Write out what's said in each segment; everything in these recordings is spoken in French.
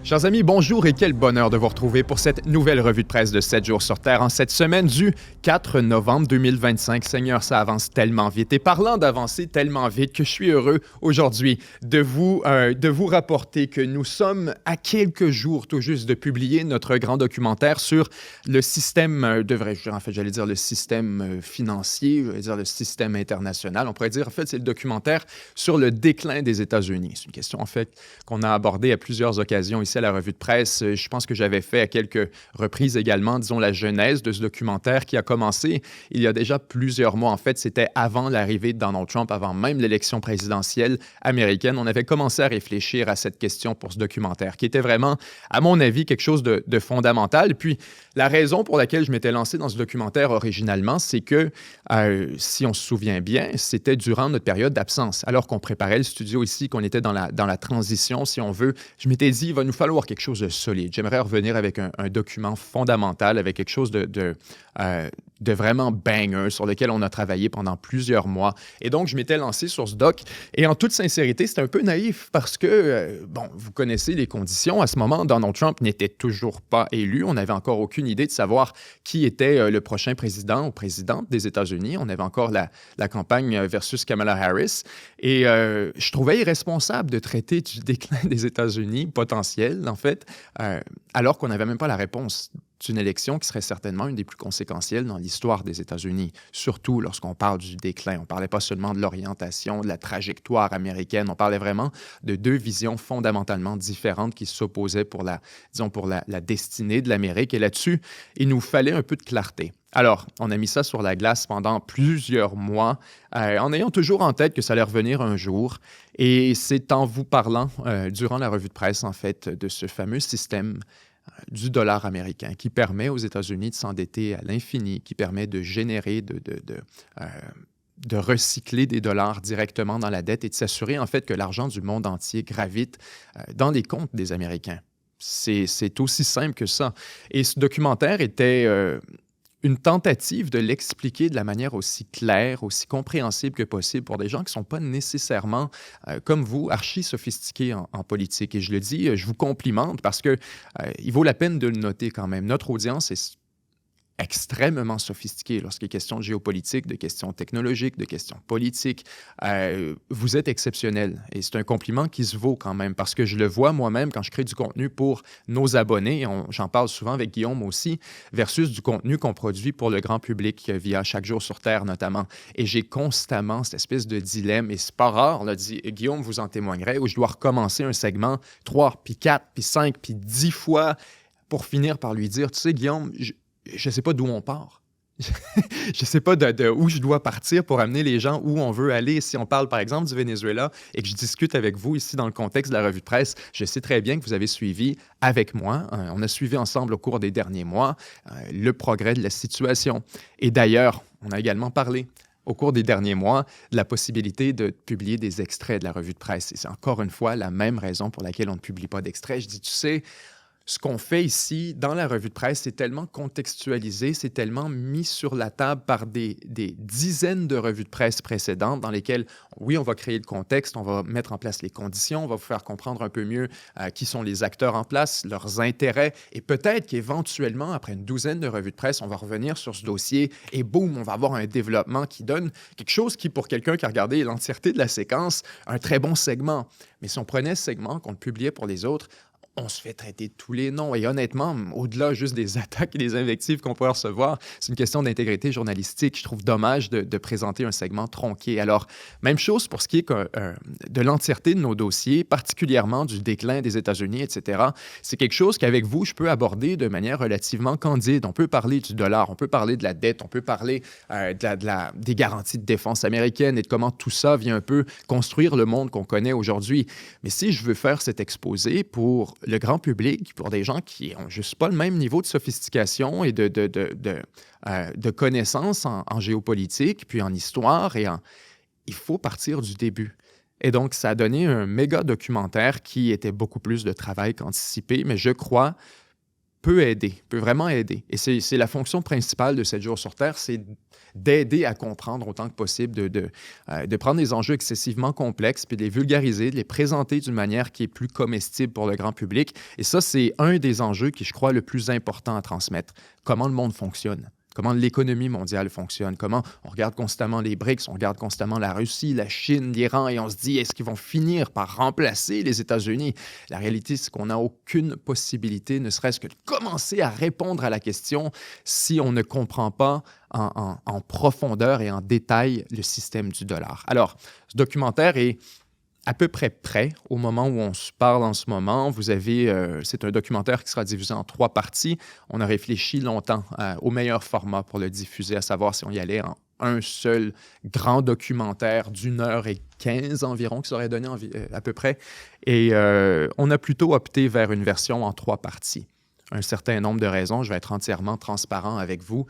Chers amis, bonjour et quel bonheur de vous retrouver pour cette nouvelle revue de presse de 7 jours sur Terre en cette semaine du 4 novembre 2025. Seigneur, ça avance tellement vite. Et parlant d'avancer tellement vite que je suis heureux aujourd'hui de vous rapporter que nous sommes à quelques jours tout juste de publier notre grand documentaire sur le système, j'allais dire le système financier, j'allais dire le système international. On pourrait dire, en fait, c'est le documentaire sur le déclin des États-Unis. C'est une question, en fait, qu'on a abordée à plusieurs occasions ici à la revue de presse. Je pense que j'avais fait à quelques reprises également, disons, la genèse de ce documentaire qui a commencé il y a déjà plusieurs mois. En fait, c'était avant l'arrivée de Donald Trump, avant même l'élection présidentielle américaine. On avait commencé à réfléchir à cette question pour ce documentaire, qui était vraiment, à mon avis, quelque chose de fondamental. Puis, la raison pour laquelle je m'étais lancé dans ce documentaire originalement, c'est que, si on se souvient bien, c'était durant notre période d'absence. Alors qu'on préparait le studio ici, qu'on était dans la transition, si on veut, je m'étais dit, il va nous falloir quelque chose de solide. J'aimerais revenir avec un document fondamental, avec quelque chose de vraiment banger sur lequel on a travaillé pendant plusieurs mois. Et donc, je m'étais lancé sur ce doc. Et en toute sincérité, c'était un peu naïf parce que, vous connaissez les conditions. À ce moment, Donald Trump n'était toujours pas élu. On n'avait encore aucune idée de savoir qui était le prochain président ou présidente des États-Unis. On avait encore la campagne versus Kamala Harris. Et je trouvais irresponsable de traiter du déclin des États-Unis potentiel, en fait, alors qu'on n'avait même pas la réponse d'une élection qui serait certainement une des plus conséquentielles dans l'histoire des États-Unis, surtout lorsqu'on parle du déclin. On ne parlait pas seulement de l'orientation, de la trajectoire américaine, on parlait vraiment de deux visions fondamentalement différentes qui s'opposaient pour la destinée de l'Amérique. Et là-dessus, il nous fallait un peu de clarté. Alors, on a mis ça sur la glace pendant plusieurs mois, en ayant toujours en tête que ça allait revenir un jour. Et c'est en vous parlant, durant la revue de presse, en fait, de ce fameux système du dollar américain qui permet aux États-Unis de s'endetter à l'infini, qui permet de générer, de recycler des dollars directement dans la dette et de s'assurer, en fait, que l'argent du monde entier gravite dans les comptes des Américains. C'est aussi simple que ça. Et ce documentaire était une tentative de l'expliquer de la manière aussi claire, aussi compréhensible que possible pour des gens qui ne sont pas nécessairement, comme vous, archi-sophistiqués en politique. Et je le dis, je vous complimente parce que il vaut la peine de le noter quand même. Notre audience est extrêmement sophistiqué lorsqu'il est question de géopolitique, de questions technologiques, de questions politiques. Vous êtes exceptionnel et c'est un compliment qui se vaut quand même parce que je le vois moi-même quand je crée du contenu pour nos abonnés, j'en parle souvent avec Guillaume aussi, versus du contenu qu'on produit pour le grand public via Chaque jour sur Terre notamment. Et j'ai constamment cette espèce de dilemme et c'est pas rare, là, Guillaume vous en témoignerait, où je dois recommencer un segment 3, puis 4, puis 5, puis 10 fois pour finir par lui dire, tu sais Guillaume, je ne sais pas d'où on part. Je ne sais pas de où je dois partir pour amener les gens où on veut aller. Si on parle, par exemple, du Venezuela et que je discute avec vous ici dans le contexte de la revue de presse, je sais très bien que vous avez suivi avec moi, on a suivi ensemble au cours des derniers mois le progrès de la situation. Et d'ailleurs, on a également parlé au cours des derniers mois, de la possibilité de publier des extraits de la revue de presse. Et c'est encore une fois la même raison pour laquelle on ne publie pas d'extraits. Je dis, tu sais, ce qu'on fait ici, dans la revue de presse, c'est tellement contextualisé, c'est tellement mis sur la table par des dizaines de revues de presse précédentes dans lesquelles, oui, on va créer le contexte, on va mettre en place les conditions, on va vous faire comprendre un peu mieux qui sont les acteurs en place, leurs intérêts, et peut-être qu'éventuellement, après une douzaine de revues de presse, on va revenir sur ce dossier et boum, on va avoir un développement qui donne quelque chose qui, pour quelqu'un qui a regardé l'entièreté de la séquence, un très bon segment. Mais si on prenait ce segment, qu'on le publiait pour les autres, on se fait traiter de tous les noms. Et honnêtement, au-delà juste des attaques et des invectives qu'on pourrait recevoir, c'est une question d'intégrité journalistique. Je trouve dommage de présenter un segment tronqué. Alors, même chose pour ce qui est de l'entièreté de nos dossiers, particulièrement du déclin des États-Unis, etc. C'est quelque chose qu'avec vous, je peux aborder de manière relativement candide. On peut parler du dollar, on peut parler de la dette, on peut parler des garanties de défense américaines et de comment tout ça vient un peu construire le monde qu'on connaît aujourd'hui. Mais si je veux faire cet exposé pour le grand public, pour des gens qui n'ont juste pas le même niveau de sophistication et de connaissances en géopolitique, puis en histoire, il faut partir du début. Et donc, ça a donné un méga documentaire qui était beaucoup plus de travail qu'anticipé, mais je crois peut vraiment aider. Et c'est la fonction principale de 7 jours sur Terre, c'est d'aider à comprendre autant que possible, de prendre des enjeux excessivement complexes, puis de les vulgariser, de les présenter d'une manière qui est plus comestible pour le grand public. Et ça, c'est un des enjeux qui, je crois, le plus important à transmettre. Comment le monde fonctionne. Comment l'économie mondiale fonctionne, comment on regarde constamment les BRICS, on regarde constamment la Russie, la Chine, l'Iran, et on se dit, est-ce qu'ils vont finir par remplacer les États-Unis? La réalité, c'est qu'on n'a aucune possibilité, ne serait-ce que de commencer à répondre à la question si on ne comprend pas en profondeur et en détail le système du dollar. Alors, ce documentaire est à peu près prêt au moment où on se parle en ce moment. C'est un documentaire qui sera divisé en 3 parties. On a réfléchi longtemps au meilleur format pour le diffuser, à savoir si on y allait en un seul grand documentaire d'1h15 environ, qui serait donné à peu près. Et on a plutôt opté vers une version en 3 parties. Un certain nombre de raisons, je vais être entièrement transparent avec vous.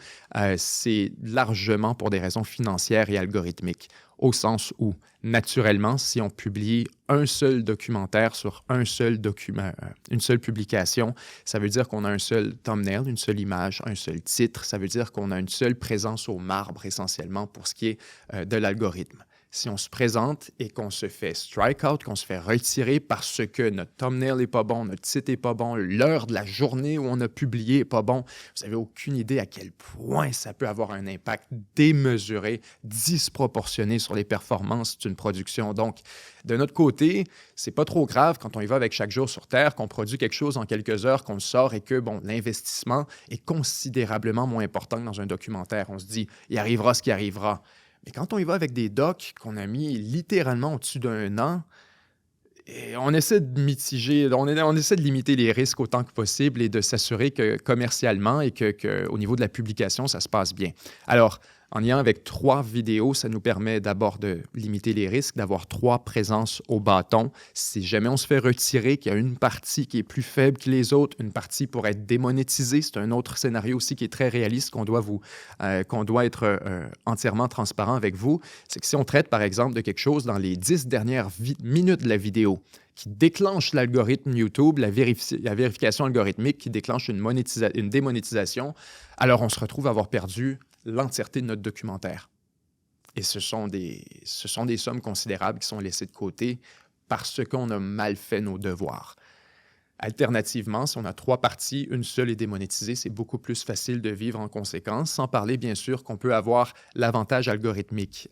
C'est largement pour des raisons financières et algorithmiques, au sens où, naturellement, si on publie un seul documentaire sur un seul document, une seule publication, ça veut dire qu'on a un seul thumbnail, une seule image, un seul titre. Ça veut dire qu'on a une seule présence au marbre, essentiellement, pour ce qui est de l'algorithme. Si on se présente et qu'on se fait strike out, qu'on se fait retirer parce que notre thumbnail n'est pas bon, notre titre n'est pas bon, l'heure de la journée où on a publié n'est pas bon, vous n'avez aucune idée à quel point ça peut avoir un impact démesuré, disproportionné sur les performances d'une production. Donc, de notre côté, c'est pas trop grave quand on y va avec Chaque jour sur Terre, qu'on produit quelque chose en quelques heures, qu'on le sort et que, bon, l'investissement est considérablement moins important que dans un documentaire. On se dit, il arrivera ce qui arrivera. Mais quand on y va avec des docs qu'on a mis littéralement au-dessus d'un an, on essaie de mitiger, on essaie de limiter les risques autant que possible et de s'assurer que commercialement et qu'au niveau de la publication, ça se passe bien. Alors, en ayant avec 3 vidéos, ça nous permet d'abord de limiter les risques, d'avoir 3 présences au bâton. Si jamais on se fait retirer, qu'il y a une partie qui est plus faible que les autres, une partie pourrait être démonétisée, c'est un autre scénario aussi qui est très réaliste, qu'on doit être entièrement transparent avec vous. C'est que si on traite, par exemple, de quelque chose dans les 10 dernières minutes de la vidéo, qui déclenche l'algorithme YouTube, la vérification algorithmique qui déclenche une démonétisation, alors on se retrouve à avoir perdu l'entièreté de notre documentaire. Et ce sont des sommes considérables qui sont laissées de côté parce qu'on a mal fait nos devoirs. Alternativement, si on a 3 parties, une seule est démonétisée, c'est beaucoup plus facile de vivre en conséquence, sans parler bien sûr qu'on peut avoir l'avantage algorithmique.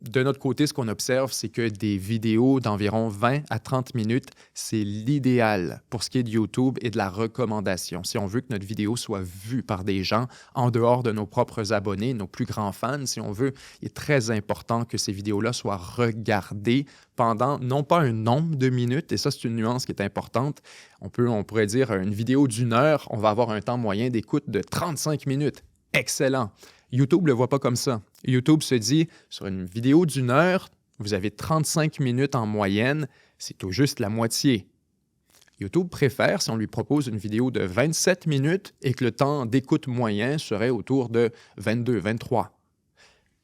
De notre côté, ce qu'on observe, c'est que des vidéos d'environ 20 à 30 minutes, c'est l'idéal pour ce qui est de YouTube et de la recommandation. Si on veut que notre vidéo soit vue par des gens en dehors de nos propres abonnés, nos plus grands fans, si on veut, il est très important que ces vidéos-là soient regardées pendant non pas un nombre de minutes, et ça, c'est une nuance qui est importante. On pourrait dire une vidéo d'1 heure, on va avoir un temps moyen d'écoute de 35 minutes. Excellent. YouTube ne le voit pas comme ça. YouTube se dit, sur une vidéo d'1 heure, vous avez 35 minutes en moyenne, c'est tout juste la moitié. YouTube préfère si on lui propose une vidéo de 27 minutes et que le temps d'écoute moyen serait autour de 22, 23,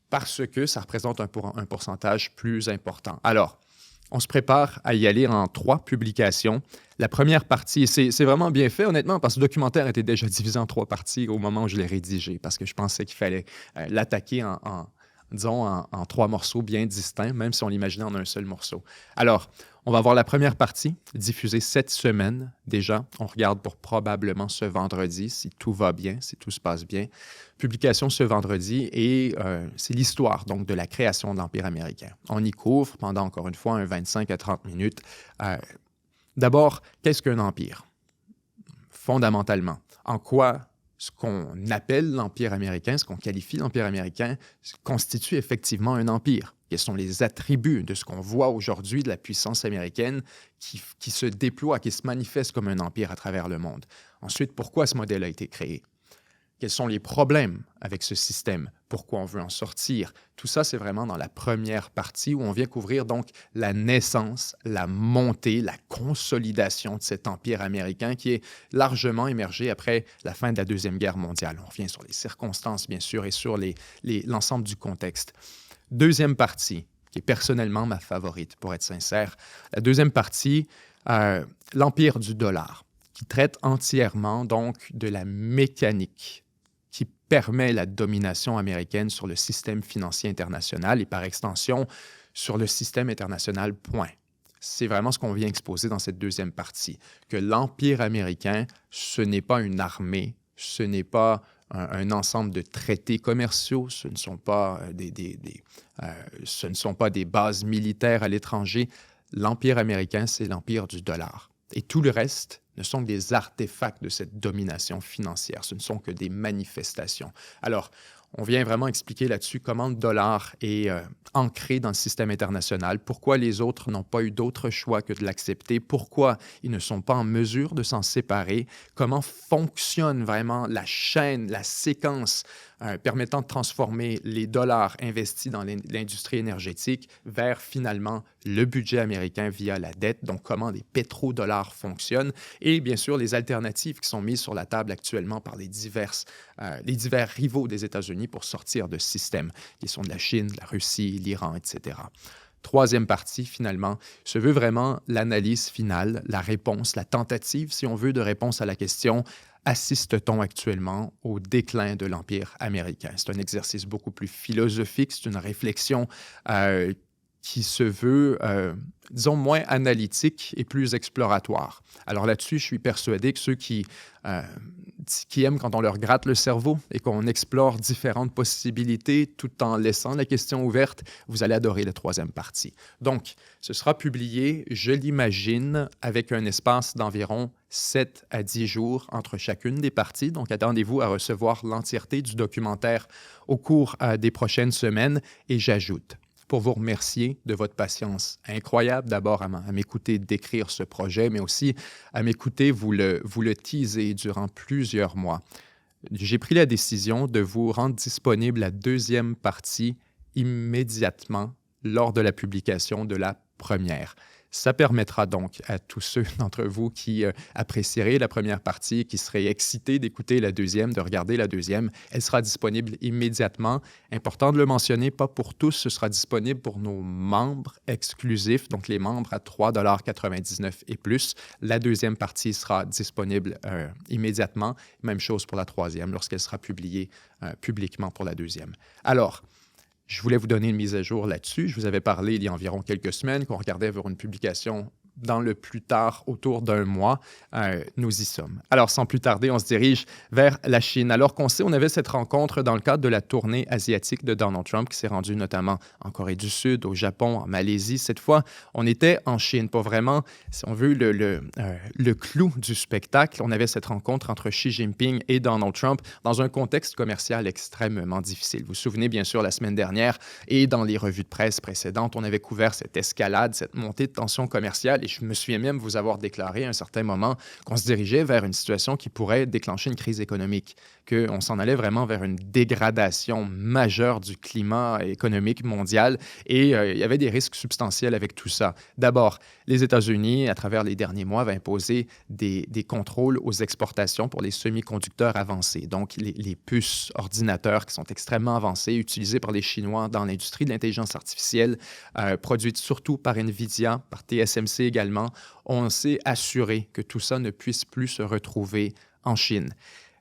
parce que ça représente un pourcentage plus important. Alors, on se prépare à y aller en 3 publications. La première partie, c'est vraiment bien fait, honnêtement, parce que le documentaire était déjà divisé en 3 parties au moment où je l'ai rédigé, parce que je pensais qu'il fallait l'attaquer en 3 morceaux bien distincts, même si on l'imaginait en un seul morceau. Alors, on va avoir la première partie, diffusée cette semaine déjà. On regarde pour probablement ce vendredi, si tout va bien, si tout se passe bien. Publication ce vendredi et c'est l'histoire donc de la création de l'Empire américain. On y couvre pendant, encore une fois, un 25 à 30 minutes. D'abord, qu'est-ce qu'un empire? Fondamentalement, en quoi ce qu'on appelle l'Empire américain, ce qu'on qualifie l'Empire américain, constitue effectivement un empire? Quels sont les attributs de ce qu'on voit aujourd'hui de la puissance américaine qui se déploie, qui se manifeste comme un empire à travers le monde? Ensuite, pourquoi ce modèle a été créé? Quels sont les problèmes avec ce système? Pourquoi on veut en sortir? Tout ça, c'est vraiment dans la première partie où on vient couvrir donc la naissance, la montée, la consolidation de cet empire américain qui est largement émergé après la fin de la Deuxième Guerre mondiale. On revient sur les circonstances, bien sûr, et sur l'ensemble du contexte. Deuxième partie, qui est personnellement ma favorite, pour être sincère. La deuxième partie, l'empire du dollar, qui traite entièrement donc de la mécanique qui permet la domination américaine sur le système financier international et par extension sur le système international, point. C'est vraiment ce qu'on vient exposer dans cette deuxième partie, que l'Empire américain, ce n'est pas une armée, ce n'est pas un ensemble de traités commerciaux, ce ne sont pas des bases militaires à l'étranger. L'Empire américain, c'est l'empire du dollar. Et tout le reste ne sont que des artefacts de cette domination financière. Ce ne sont que des manifestations. Alors, on vient vraiment expliquer là-dessus comment le dollar est ancré dans le système international, pourquoi les autres n'ont pas eu d'autre choix que de l'accepter, pourquoi ils ne sont pas en mesure de s'en séparer, comment fonctionne vraiment la chaîne, la séquence permettant de transformer les dollars investis dans l'industrie énergétique vers finalement le budget américain via la dette, donc comment les pétrodollars fonctionnent et bien sûr les alternatives qui sont mises sur la table actuellement par les divers rivaux des États-Unis pour sortir de ce système, qui sont de la Chine, de la Russie, l'Iran, etc. Troisième partie, finalement, se veut vraiment l'analyse finale, la réponse, la tentative, si on veut, de réponse à la question « Assiste-t-on actuellement au déclin de l'Empire américain? » C'est un exercice beaucoup plus philosophique, c'est une réflexion qui se veut, disons, moins analytique et plus exploratoire. Alors là-dessus, je suis persuadé que ceux qui aiment quand on leur gratte le cerveau et qu'on explore différentes possibilités tout en laissant la question ouverte, vous allez adorer la troisième partie. Donc, ce sera publié, je l'imagine, avec un espace d'environ 7 à 10 jours entre chacune des parties. Donc, attendez-vous à recevoir l'entièreté du documentaire au cours des prochaines semaines. Et j'ajoute, pour vous remercier de votre patience incroyable, d'abord à m'écouter décrire ce projet, mais aussi à m'écouter vous le teaser durant plusieurs mois. J'ai pris la décision de vous rendre disponible la deuxième partie immédiatement lors de la publication de la première. Ça permettra donc à tous ceux d'entre vous qui apprécieraient la première partie, qui seraient excités d'écouter la deuxième, de regarder la deuxième. Elle sera disponible immédiatement. Important de le mentionner, pas pour tous, ce sera disponible pour nos membres exclusifs, donc les membres à 3,99 $ et plus. La deuxième partie sera disponible immédiatement. Même chose pour la troisième, lorsqu'elle sera publiée publiquement pour la deuxième. Alors, je voulais vous donner une mise à jour là-dessus. Je vous avais parlé il y a environ quelques semaines qu'on regardait vers une publication dans le plus tard, autour d'un mois. Nous y sommes. Alors, sans plus tarder, on se dirige vers la Chine. Alors qu'on sait, on avait cette rencontre dans le cadre de la tournée asiatique de Donald Trump, qui s'est rendue notamment en Corée du Sud, au Japon, en Malaisie. Cette fois, on était en Chine. Pas vraiment, si on veut, le clou du spectacle. On avait cette rencontre entre Xi Jinping et Donald Trump dans un contexte commercial extrêmement difficile. Vous vous souvenez, bien sûr, la semaine dernière et dans les revues de presse précédentes, on avait couvert cette escalade, cette montée de tension commerciale. Et je me souviens même vous avoir déclaré à un certain moment qu'on se dirigeait vers une situation qui pourrait déclencher une crise économique, qu'on s'en allait vraiment vers une dégradation majeure du climat économique mondial et il y avait des risques substantiels avec tout ça. D'abord, les États-Unis, à travers les derniers mois, avaient imposé des contrôles aux exportations pour les semi-conducteurs avancés, donc les puces ordinateurs qui sont extrêmement avancées, utilisées par les Chinois dans l'industrie de l'intelligence artificielle, produites surtout par NVIDIA, par TSMC également. On s'est assuré que tout ça ne puisse plus se retrouver en Chine.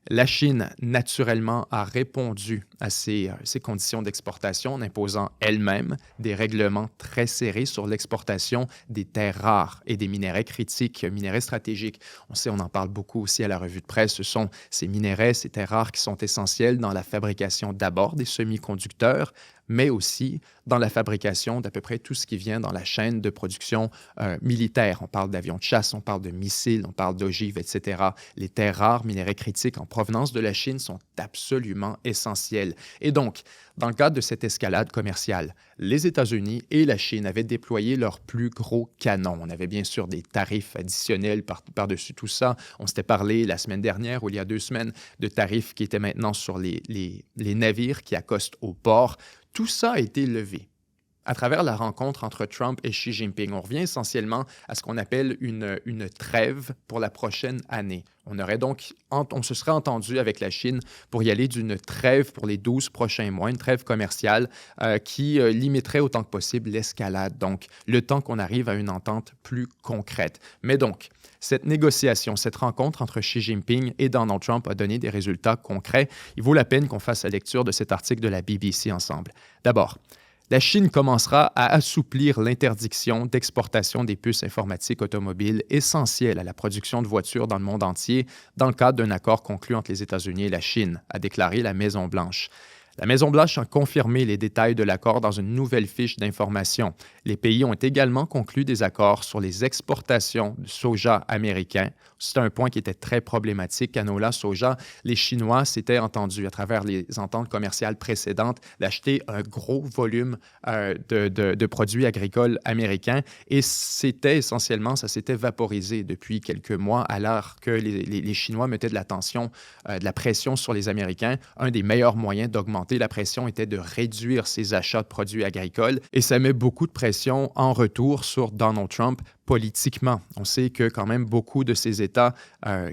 La Chine, naturellement, a répondu à ces conditions d'exportation en imposant elle-même des règlements très serrés sur l'exportation des terres rares et des minéraux critiques, minéraux stratégiques. On sait, on en parle beaucoup aussi à la revue de presse, ce sont ces minéraux, ces terres rares qui sont essentiels dans la fabrication d'abord des semi-conducteurs, mais aussi dans la fabrication d'à peu près tout ce qui vient dans la chaîne de production militaire. On parle d'avions de chasse, on parle de missiles, on parle d'ogives, etc. Les terres rares, minéraux critiques en provenance de la Chine sont absolument essentiels. Et donc, dans le cadre de cette escalade commerciale, les États-Unis et la Chine avaient déployé leurs plus gros canons. On avait bien sûr des tarifs additionnels par-dessus tout ça. On s'était parlé la semaine dernière ou il y a 2 semaines de tarifs qui étaient maintenant sur les navires qui accostent au port. Tout ça a été levé. À travers la rencontre entre Trump et Xi Jinping, on revient essentiellement à ce qu'on appelle une trêve pour la prochaine année. On se serait entendu avec la Chine pour y aller d'une trêve pour les 12 prochains mois, une trêve commerciale qui limiterait autant que possible l'escalade, donc le temps qu'on arrive à une entente plus concrète. Mais donc, cette négociation, cette rencontre entre Xi Jinping et Donald Trump a donné des résultats concrets. Il vaut la peine qu'on fasse la lecture de cet article de la BBC ensemble. D'abord, la Chine commencera à assouplir l'interdiction d'exportation des puces informatiques automobiles essentielles à la production de voitures dans le monde entier dans le cadre d'un accord conclu entre les États-Unis et la Chine, a déclaré la Maison-Blanche. La Maison-Blanche a confirmé les détails de l'accord dans une nouvelle fiche d'information. Les pays ont également conclu des accords sur les exportations de soja américain. C'est un point qui était très problématique. Canola, soja, les Chinois s'étaient entendus à travers les ententes commerciales précédentes d'acheter un gros volume de produits agricoles américains et ça s'était vaporisé depuis quelques mois alors que les Chinois mettaient de la pression sur les Américains. Un des meilleurs moyens d'augmenter la pression était de réduire ses achats de produits agricoles et ça met beaucoup de pression en retour sur Donald Trump politiquement. On sait que quand même beaucoup de ces États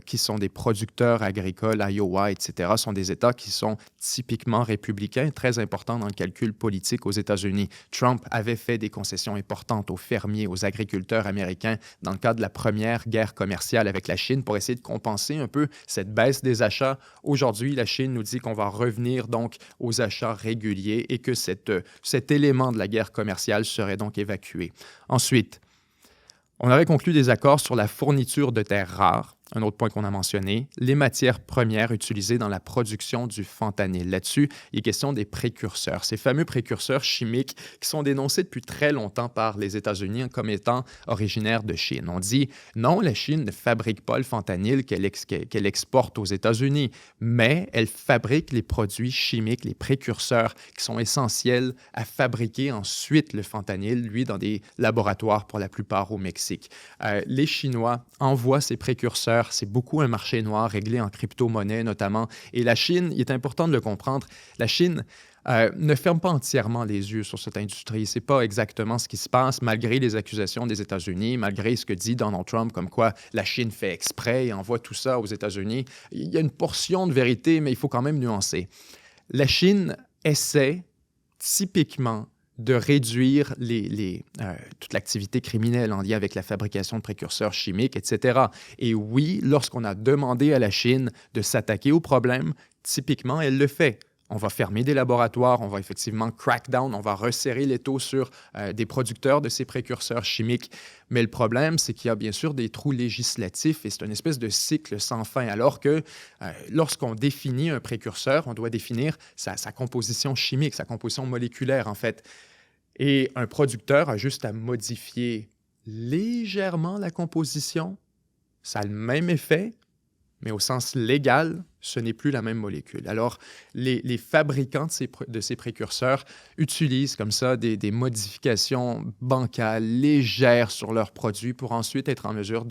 qui sont des producteurs agricoles, Iowa, etc., sont des États qui sont typiquement républicains, très importants dans le calcul politique aux États-Unis. Trump avait fait des concessions importantes aux fermiers, aux agriculteurs américains dans le cadre de la première guerre commerciale avec la Chine pour essayer de compenser un peu cette baisse des achats. Aujourd'hui, la Chine nous dit qu'on va revenir donc aux achats réguliers et que cet élément de la guerre commerciale serait donc évacué. Ensuite, on avait conclu des accords sur la fourniture de terres rares, un autre point qu'on a mentionné, les matières premières utilisées dans la production du fentanyl. Là-dessus, il est question des précurseurs, ces fameux précurseurs chimiques qui sont dénoncés depuis très longtemps par les États-Unis comme étant originaires de Chine. On dit non, la Chine ne fabrique pas le fentanyl qu'elle exporte aux États-Unis, mais elle fabrique les produits chimiques, les précurseurs qui sont essentiels à fabriquer ensuite le fentanyl, lui, dans des laboratoires pour la plupart au Mexique. Les Chinois envoient ces précurseurs. C'est beaucoup un marché noir réglé en crypto-monnaie notamment. Et la Chine, il est important de le comprendre, la Chine ne ferme pas entièrement les yeux sur cette industrie. Ce n'est pas exactement ce qui se passe, malgré les accusations des États-Unis, malgré ce que dit Donald Trump, comme quoi la Chine fait exprès et envoie tout ça aux États-Unis. Il y a une portion de vérité, mais il faut quand même nuancer. La Chine essaie typiquement de réduire toute l'activité criminelle en lien avec la fabrication de précurseurs chimiques, etc. Et oui, lorsqu'on a demandé à la Chine de s'attaquer au problème, typiquement, elle le fait. On va fermer des laboratoires, on va effectivement crack down, on va resserrer l'étau sur des producteurs de ces précurseurs chimiques. Mais le problème, c'est qu'il y a bien sûr des trous législatifs et c'est une espèce de cycle sans fin. Alors que lorsqu'on définit un précurseur, on doit définir sa composition chimique, sa composition moléculaire en fait. Et un producteur a juste à modifier légèrement la composition. Ça a le même effet, mais au sens légal, ce n'est plus la même molécule. Alors, les fabricants de ces précurseurs utilisent comme ça des modifications bancales, légères sur leurs produits pour ensuite être en mesure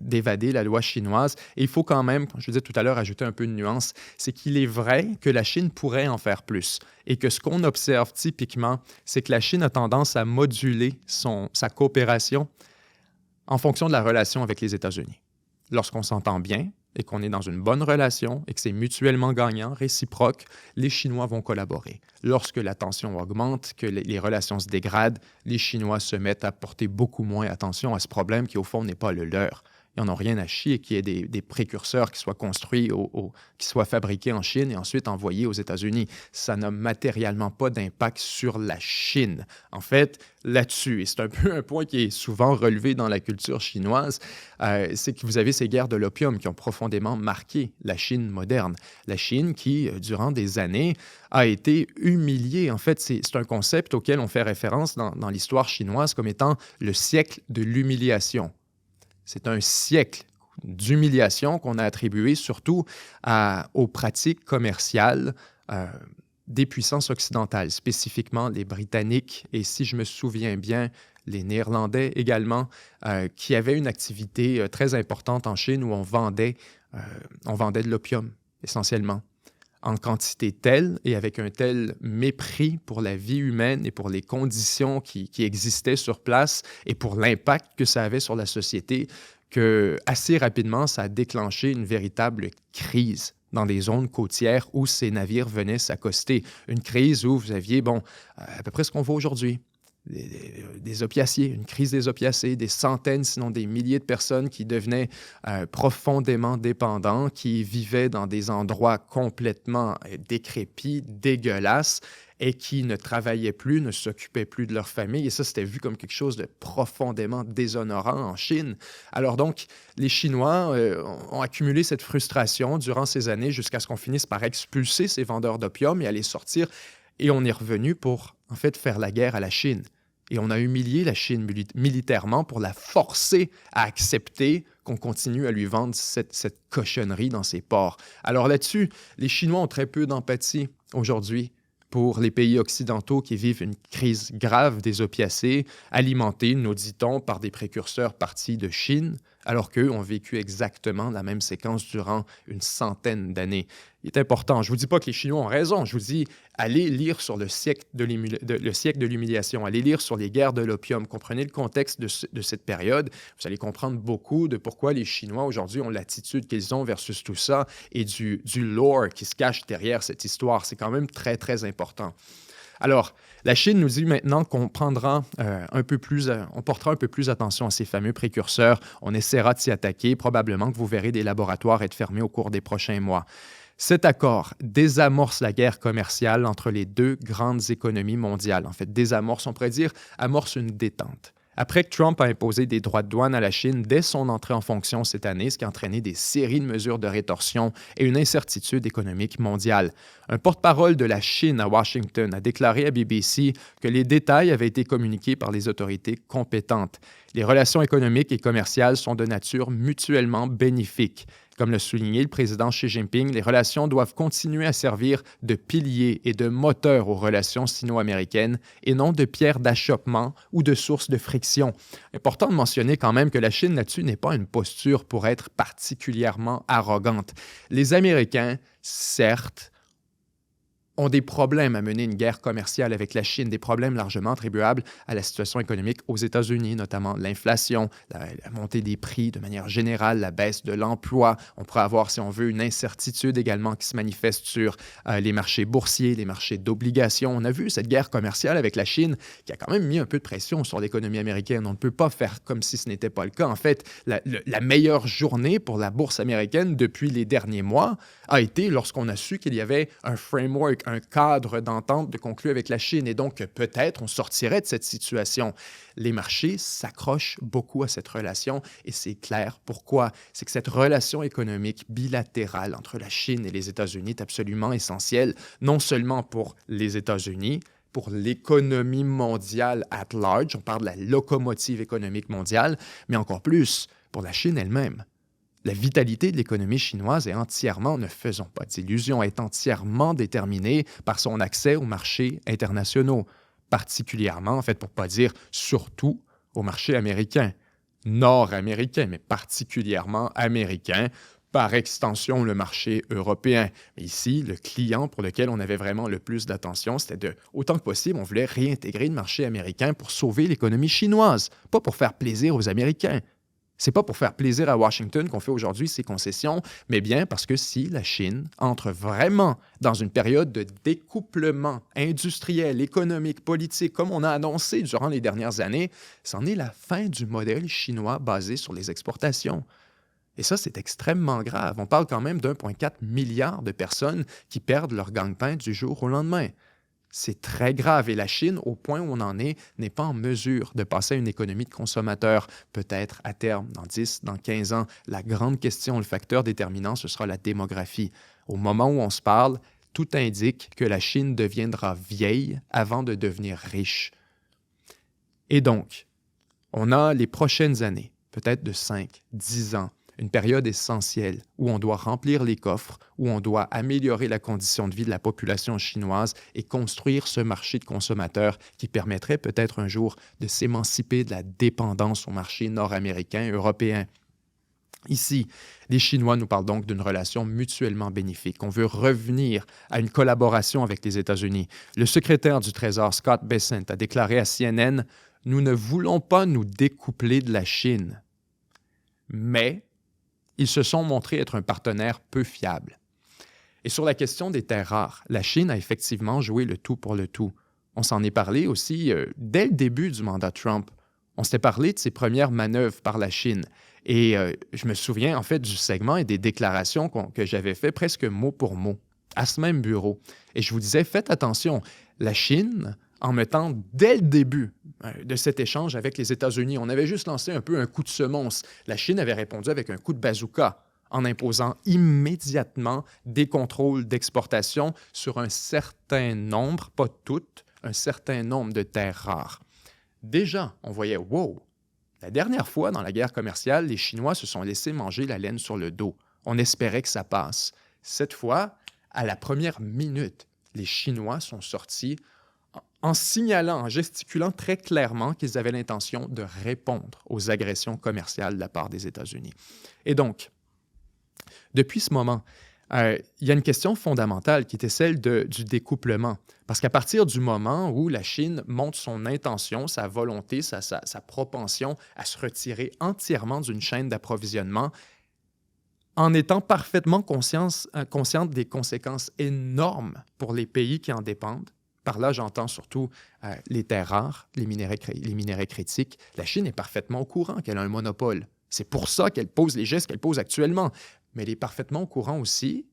d'évader la loi chinoise. Et il faut quand même, comme je disais tout à l'heure, ajouter un peu de nuance, c'est qu'il est vrai que la Chine pourrait en faire plus et que ce qu'on observe typiquement, c'est que la Chine a tendance à moduler sa coopération en fonction de la relation avec les États-Unis. Lorsqu'on s'entend bien, et qu'on est dans une bonne relation et que c'est mutuellement gagnant, réciproque, les Chinois vont collaborer. Lorsque la tension augmente, que les relations se dégradent, les Chinois se mettent à porter beaucoup moins attention à ce problème qui, au fond, n'est pas le leur. Ils n'en ont rien à chier qu'il y ait des précurseurs qui soient construits, qui soient fabriqués en Chine et ensuite envoyés aux États-Unis. Ça n'a matériellement pas d'impact sur la Chine. En fait, là-dessus, et c'est un peu un point qui est souvent relevé dans la culture chinoise, c'est que vous avez ces guerres de l'opium qui ont profondément marqué la Chine moderne. La Chine qui, durant des années, a été humiliée. En fait, c'est un concept auquel on fait référence dans l'histoire chinoise comme étant le siècle de l'humiliation. C'est un siècle d'humiliation qu'on a attribué surtout aux pratiques commerciales des puissances occidentales, spécifiquement les Britanniques et, si je me souviens bien, les Néerlandais également, qui avaient une activité très importante en Chine où on vendait de l'opium, essentiellement. en quantité telle et avec un tel mépris pour la vie humaine et pour les conditions qui existaient sur place et pour l'impact que ça avait sur la société, que assez rapidement, ça a déclenché une véritable crise dans des zones côtières où ces navires venaient s'accoster. Une crise où vous aviez, à peu près ce qu'on voit aujourd'hui. Des opiacés, une crise des opiacés, des centaines, sinon des milliers de personnes qui devenaient profondément dépendants, qui vivaient dans des endroits complètement décrépits, dégueulasses, et qui ne travaillaient plus, ne s'occupaient plus de leur famille. Et ça, c'était vu comme quelque chose de profondément déshonorant en Chine. Alors donc, les Chinois ont accumulé cette frustration durant ces années jusqu'à ce qu'on finisse par expulser ces vendeurs d'opium et aller sortir. Et on est revenu pour, en fait, faire la guerre à la Chine. Et on a humilié la Chine militairement pour la forcer à accepter qu'on continue à lui vendre cette cochonnerie dans ses ports. Alors là-dessus, les Chinois ont très peu d'empathie aujourd'hui pour les pays occidentaux qui vivent une crise grave des opiacés, alimentée, nous dit-on, par des précurseurs partis de Chine, alors qu'eux ont vécu exactement la même séquence durant une centaine d'années. Il est important, je ne vous dis pas que les Chinois ont raison, je vous dis, allez lire sur le siècle de l'humiliation, allez lire sur les guerres de l'opium, comprenez le contexte de cette période, vous allez comprendre beaucoup de pourquoi les Chinois aujourd'hui ont l'attitude qu'ils ont versus tout ça et du lore qui se cache derrière cette histoire. C'est quand même très, très important. Alors, la Chine nous dit maintenant qu'on prendra on portera un peu plus attention à ces fameux précurseurs. On essaiera de s'y attaquer. Probablement que vous verrez des laboratoires être fermés au cours des prochains mois. Cet accord désamorce la guerre commerciale entre les deux grandes économies mondiales. En fait, désamorce, on pourrait dire, amorce une détente. Après que Trump a imposé des droits de douane à la Chine dès son entrée en fonction cette année, ce qui a entraîné des séries de mesures de rétorsion et une incertitude économique mondiale. Un porte-parole de la Chine à Washington a déclaré à BBC que les détails avaient été communiqués par les autorités compétentes. Les relations économiques et commerciales sont de nature mutuellement bénéfiques. Comme l'a souligné le président Xi Jinping, les relations doivent continuer à servir de pilier et de moteur aux relations sino-américaines et non de pierre d'achoppement ou de source de friction. Important de mentionner quand même que la Chine là-dessus n'est pas une posture pour être particulièrement arrogante. Les Américains, certes, ont des problèmes à mener une guerre commerciale avec la Chine, des problèmes largement attribuables à la situation économique aux États-Unis, notamment l'inflation, la montée des prix de manière générale, la baisse de l'emploi. On pourrait avoir, si on veut, une incertitude également qui se manifeste sur les marchés boursiers, les marchés d'obligations. On a vu cette guerre commerciale avec la Chine qui a quand même mis un peu de pression sur l'économie américaine. On ne peut pas faire comme si ce n'était pas le cas. En fait, la meilleure journée pour la bourse américaine depuis les derniers mois a été lorsqu'on a su qu'il y avait un framework, un cadre d'entente de conclu avec la Chine et donc peut-être on sortirait de cette situation. Les marchés s'accrochent beaucoup à cette relation et c'est clair pourquoi. C'est que cette relation économique bilatérale entre la Chine et les États-Unis est absolument essentielle, non seulement pour les États-Unis, pour l'économie mondiale at large, on parle de la locomotive économique mondiale, mais encore plus pour la Chine elle-même. La vitalité de l'économie chinoise est entièrement, ne faisons pas d'illusions, est entièrement déterminée par son accès aux marchés internationaux, particulièrement, en fait, pour ne pas dire surtout, aux marchés américains, nord-américains, mais particulièrement américains, par extension le marché européen. Mais ici, le client pour lequel on avait vraiment le plus d'attention, c'était autant que possible, on voulait réintégrer le marché américain pour sauver l'économie chinoise, pas pour faire plaisir aux Américains. C'est pas pour faire plaisir à Washington qu'on fait aujourd'hui ces concessions, mais bien parce que si la Chine entre vraiment dans une période de découplement industriel, économique, politique, comme on a annoncé durant les dernières années, c'en est la fin du modèle chinois basé sur les exportations. Et ça, c'est extrêmement grave. On parle quand même d'1,4 milliard de personnes qui perdent leur gagne-pain du jour au lendemain. C'est très grave et la Chine, au point où on en est, n'est pas en mesure de passer à une économie de consommateurs. Peut-être à terme, dans 10, dans 15 ans, la grande question, le facteur déterminant, ce sera la démographie. Au moment où on se parle, tout indique que la Chine deviendra vieille avant de devenir riche. Et donc, on a les prochaines années, peut-être de 5, 10 ans, une période essentielle où on doit remplir les coffres, où on doit améliorer la condition de vie de la population chinoise et construire ce marché de consommateurs qui permettrait peut-être un jour de s'émanciper de la dépendance au marché nord-américain et européen. Ici, les Chinois nous parlent donc d'une relation mutuellement bénéfique. On veut revenir à une collaboration avec les États-Unis. Le secrétaire du Trésor, Scott Bessent, a déclaré à CNN « Nous ne voulons pas nous découpler de la Chine. » Mais ils se sont montrés être un partenaire peu fiable. Et sur la question des terres rares, la Chine a effectivement joué le tout pour le tout. On s'en est parlé aussi dès le début du mandat Trump. On s'était parlé de ses premières manœuvres par la Chine. Et je me souviens en fait du segment et des déclarations que j'avais fait presque mot pour mot à ce même bureau. Et je vous disais, faites attention, la Chine, en mettant dès le début de cet échange avec les États-Unis, on avait juste lancé un peu un coup de semonce. La Chine avait répondu avec un coup de bazooka en imposant immédiatement des contrôles d'exportation sur un certain nombre, pas toutes, un certain nombre de terres rares. Déjà, on voyait, wow! La dernière fois, dans la guerre commerciale, les Chinois se sont laissés manger la laine sur le dos. On espérait que ça passe. Cette fois, à la première minute, les Chinois sont sortis en signalant, en gesticulant très clairement qu'ils avaient l'intention de répondre aux agressions commerciales de la part des États-Unis. Et donc, depuis ce moment, il y a une question fondamentale qui était celle du découplement. Parce qu'à partir du moment où la Chine montre son intention, sa volonté, sa propension à se retirer entièrement d'une chaîne d'approvisionnement, en étant parfaitement consciente des conséquences énormes pour les pays qui en dépendent, par là j'entends surtout les terres rares, les minéraux critiques, la Chine est parfaitement au courant qu'elle a un monopole. C'est pour ça qu'elle pose les gestes qu'elle pose actuellement. Mais elle est parfaitement au courant aussi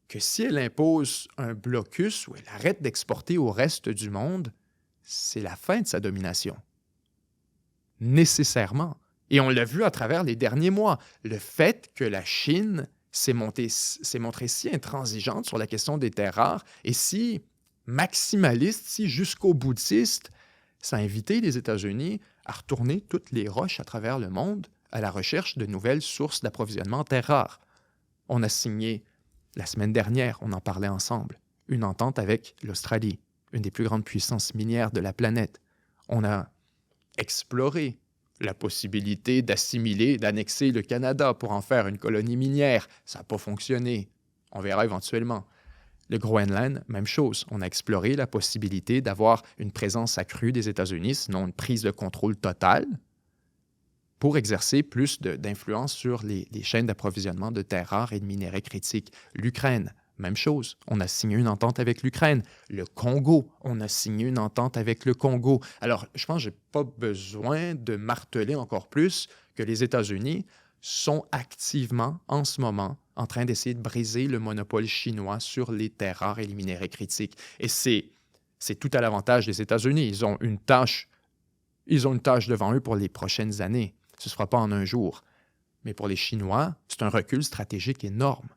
que si elle impose un blocus ou elle arrête d'exporter au reste du monde, c'est la fin de sa domination. Nécessairement. Et on l'a vu à travers les derniers mois. Le fait que la Chine s'est montrée si intransigeante sur la question des terres rares et si maximaliste, si jusqu'au boutiste, ça a invité les États-Unis à retourner toutes les roches à travers le monde à la recherche de nouvelles sources d'approvisionnement en terres rares. On a signé, la semaine dernière, on en parlait ensemble, une entente avec l'Australie, une des plus grandes puissances minières de la planète. On a exploré la possibilité d'assimiler, d'annexer le Canada pour en faire une colonie minière. Ça n'a pas fonctionné. On verra éventuellement. Le Groenland, même chose. On a exploré la possibilité d'avoir une présence accrue des États-Unis, sinon une prise de contrôle totale, pour exercer plus d'influence sur les chaînes d'approvisionnement de terres rares et de minéraux critiques. L'Ukraine, même chose. On a signé une entente avec l'Ukraine. Le Congo, on a signé une entente avec le Congo. Alors, je pense que je n'ai pas besoin de marteler encore plus que les États-Unis sont activement, en ce moment, en train d'essayer de briser le monopole chinois sur les terres rares et les minéraux critiques. Et c'est tout à l'avantage des États-Unis. Ils ont une tâche devant eux pour les prochaines années. Ce ne sera pas en un jour. Mais pour les Chinois, c'est un recul stratégique énorme.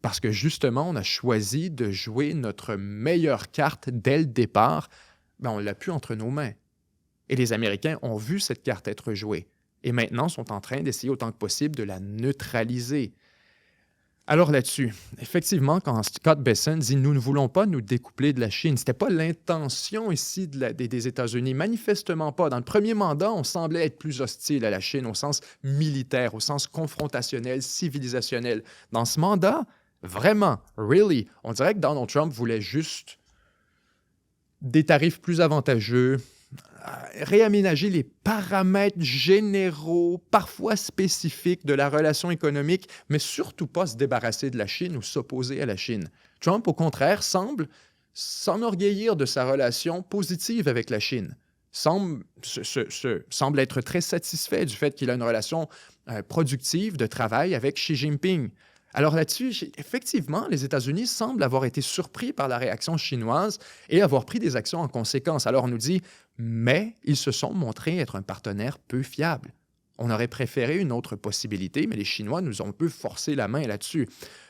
Parce que justement, on a choisi de jouer notre meilleure carte dès le départ. On l'a pu entre nos mains. Et les Américains ont vu cette carte être jouée. Et maintenant, sont en train d'essayer autant que possible de la neutraliser. Alors là-dessus, effectivement, quand Scott Bessent dit « Nous ne voulons pas nous découpler de la Chine », ce n'était pas l'intention ici des États-Unis, manifestement pas. Dans le premier mandat, on semblait être plus hostile à la Chine au sens militaire, au sens confrontationnel, civilisationnel. Dans ce mandat, vraiment, really, on dirait que Donald Trump voulait juste des tarifs plus avantageux, réaménager les paramètres généraux, parfois spécifiques de la relation économique, mais surtout pas se débarrasser de la Chine ou s'opposer à la Chine. Trump, au contraire, semble s'enorgueillir de sa relation positive avec la Chine, semble être très satisfait du fait qu'il a une relation productive de travail avec Xi Jinping. Alors là-dessus, effectivement, les États-Unis semblent avoir été surpris par la réaction chinoise et avoir pris des actions en conséquence. Alors on nous dit, mais ils se sont montrés être un partenaire peu fiable. On aurait préféré une autre possibilité, mais les Chinois nous ont un peu forcé la main là-dessus.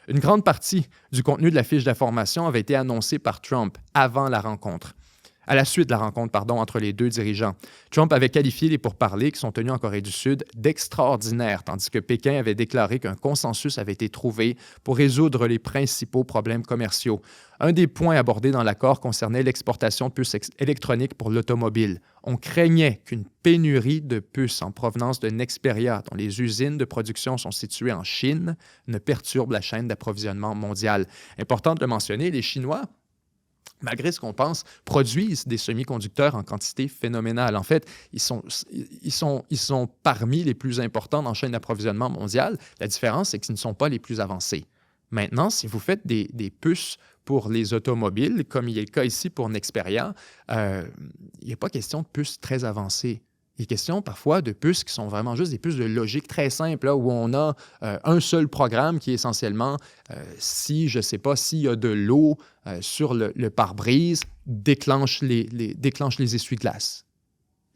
Une grande partie du contenu de la fiche d'information avait été annoncée par Trump avant la rencontre. À la suite de la rencontre entre les deux dirigeants, Trump avait qualifié les pourparlers qui sont tenus en Corée du Sud d'extraordinaires, tandis que Pékin avait déclaré qu'un consensus avait été trouvé pour résoudre les principaux problèmes commerciaux. Un des points abordés dans l'accord concernait l'exportation de puces électroniques pour l'automobile. On craignait qu'une pénurie de puces en provenance de Nexperia, dont les usines de production sont situées en Chine, ne perturbe la chaîne d'approvisionnement mondiale. Important de le mentionner, les Chinois, malgré ce qu'on pense, produisent des semi-conducteurs en quantité phénoménale. En fait, ils sont parmi les plus importants dans la chaîne d'approvisionnement mondiale. La différence, c'est qu'ils ne sont pas les plus avancés. Maintenant, si vous faites des puces pour les automobiles, comme il est le cas ici pour Nexperia, il n'y a pas question de puces très avancées. Il est question parfois de puces qui sont vraiment juste des puces de logique très simples, là, où on a un seul programme qui est essentiellement, si, je ne sais pas, s'il y a de l'eau sur le pare-brise, déclenche les essuie-glaces.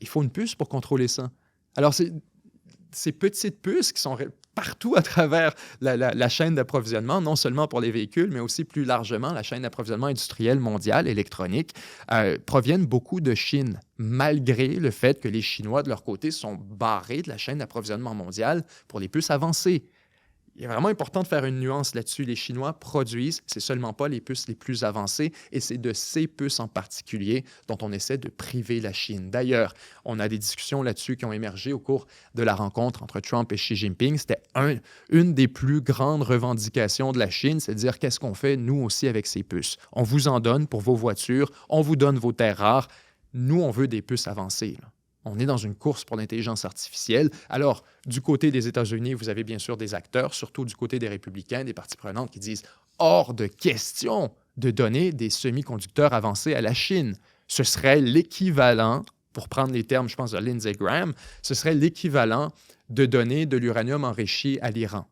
Il faut une puce pour contrôler ça. Alors, ces petites puces qui sont partout à travers la chaîne d'approvisionnement, non seulement pour les véhicules, mais aussi plus largement la chaîne d'approvisionnement industrielle mondiale, électronique, proviennent beaucoup de Chine, malgré le fait que les Chinois, de leur côté, sont barrés de la chaîne d'approvisionnement mondiale pour les puces avancées. Il est vraiment important de faire une nuance là-dessus. Les Chinois produisent, c'est seulement pas les puces les plus avancées, et c'est de ces puces en particulier dont on essaie de priver la Chine. D'ailleurs, on a des discussions là-dessus qui ont émergé au cours de la rencontre entre Trump et Xi Jinping. C'était une des plus grandes revendications de la Chine, c'est de dire qu'est-ce qu'on fait, nous aussi, avec ces puces. On vous en donne pour vos voitures, on vous donne vos terres rares. Nous, on veut des puces avancées, là. On est dans une course pour l'intelligence artificielle. Alors, du côté des États-Unis, vous avez bien sûr des acteurs, surtout du côté des républicains, des parties prenantes qui disent « hors de question de donner des semi-conducteurs avancés à la Chine ». Ce serait l'équivalent, pour prendre les termes, je pense, de Lindsey Graham, ce serait l'équivalent de donner de l'uranium enrichi à l'Iran.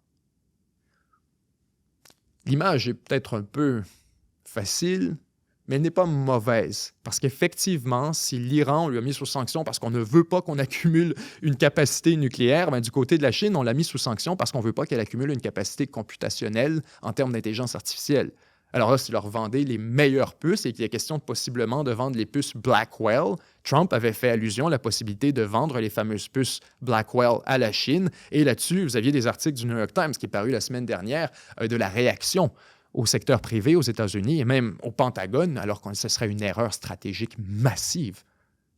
L'image est peut-être un peu facile, mais elle n'est pas mauvaise. Parce qu'effectivement, si l'Iran, on lui a mis sous sanction parce qu'on ne veut pas qu'on accumule une capacité nucléaire, bien, du côté de la Chine, on l'a mis sous sanction parce qu'on ne veut pas qu'elle accumule une capacité computationnelle en termes d'intelligence artificielle. Alors là, si leur vendez les meilleures puces et qu'il y a question possiblement de vendre les puces Blackwell, Trump avait fait allusion à la possibilité de vendre les fameuses puces Blackwell à la Chine. Et là-dessus, vous aviez des articles du New York Times qui est paru la semaine dernière de la réaction au secteur privé aux États-Unis et même au Pentagone, alors que ce serait une erreur stratégique massive.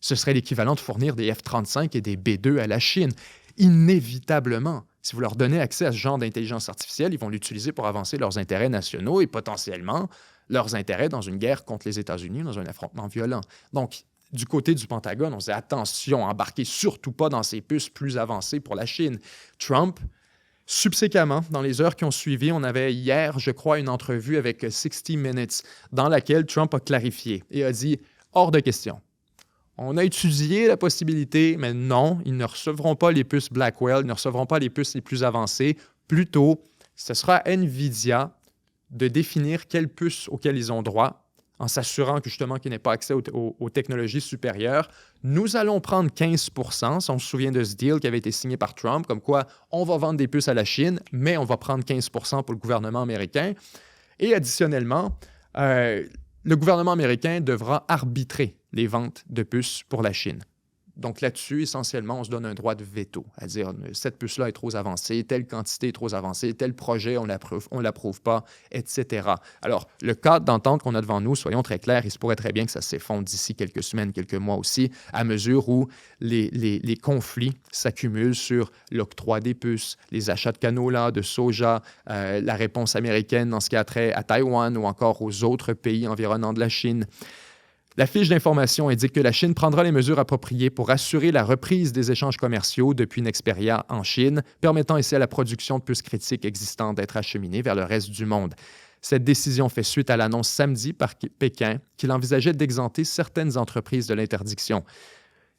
Ce serait l'équivalent de fournir des F-35 et des B-2 à la Chine. Inévitablement, si vous leur donnez accès à ce genre d'intelligence artificielle, ils vont l'utiliser pour avancer leurs intérêts nationaux et potentiellement leurs intérêts dans une guerre contre les États-Unis, dans un affrontement violent. Donc, du côté du Pentagone, on se dit attention, embarquez surtout pas dans ces puces plus avancées pour la Chine. Trump, subséquemment, dans les heures qui ont suivi, on avait hier, je crois, une entrevue avec 60 Minutes dans laquelle Trump a clarifié et a dit « hors de question ». On a étudié la possibilité, mais non, ils ne recevront pas les puces Blackwell, ils ne recevront pas les puces les plus avancées. Plutôt, ce sera à NVIDIA de définir quelles puces auxquelles ils ont droit, en s'assurant que justement qu'ils n'aient pas accès aux technologies supérieures. Nous allons prendre 15 %, si on se souvient de ce deal qui avait été signé par Trump, comme quoi on va vendre des puces à la Chine, mais on va prendre 15 % pour le gouvernement américain. Et additionnellement, le gouvernement américain devra arbitrer les ventes de puces pour la Chine. Donc là-dessus, essentiellement, on se donne un droit de veto, à dire cette puce-là est trop avancée, telle quantité est trop avancée, tel projet, on ne l'approuve pas, etc. Alors, le cadre d'entente qu'on a devant nous, soyons très clairs, il se pourrait très bien que ça s'effondre d'ici quelques semaines, quelques mois aussi, à mesure où les conflits s'accumulent sur l'octroi des puces, les achats de canola, de soja, la réponse américaine dans ce qui a trait à Taïwan ou encore aux autres pays environnants de la Chine. La fiche d'information indique que la Chine prendra les mesures appropriées pour assurer la reprise des échanges commerciaux depuis Nexperia en Chine, permettant ainsi à la production de puces critiques existantes d'être acheminée vers le reste du monde. Cette décision fait suite à l'annonce samedi par Pékin qu'il envisageait d'exempter certaines entreprises de l'interdiction.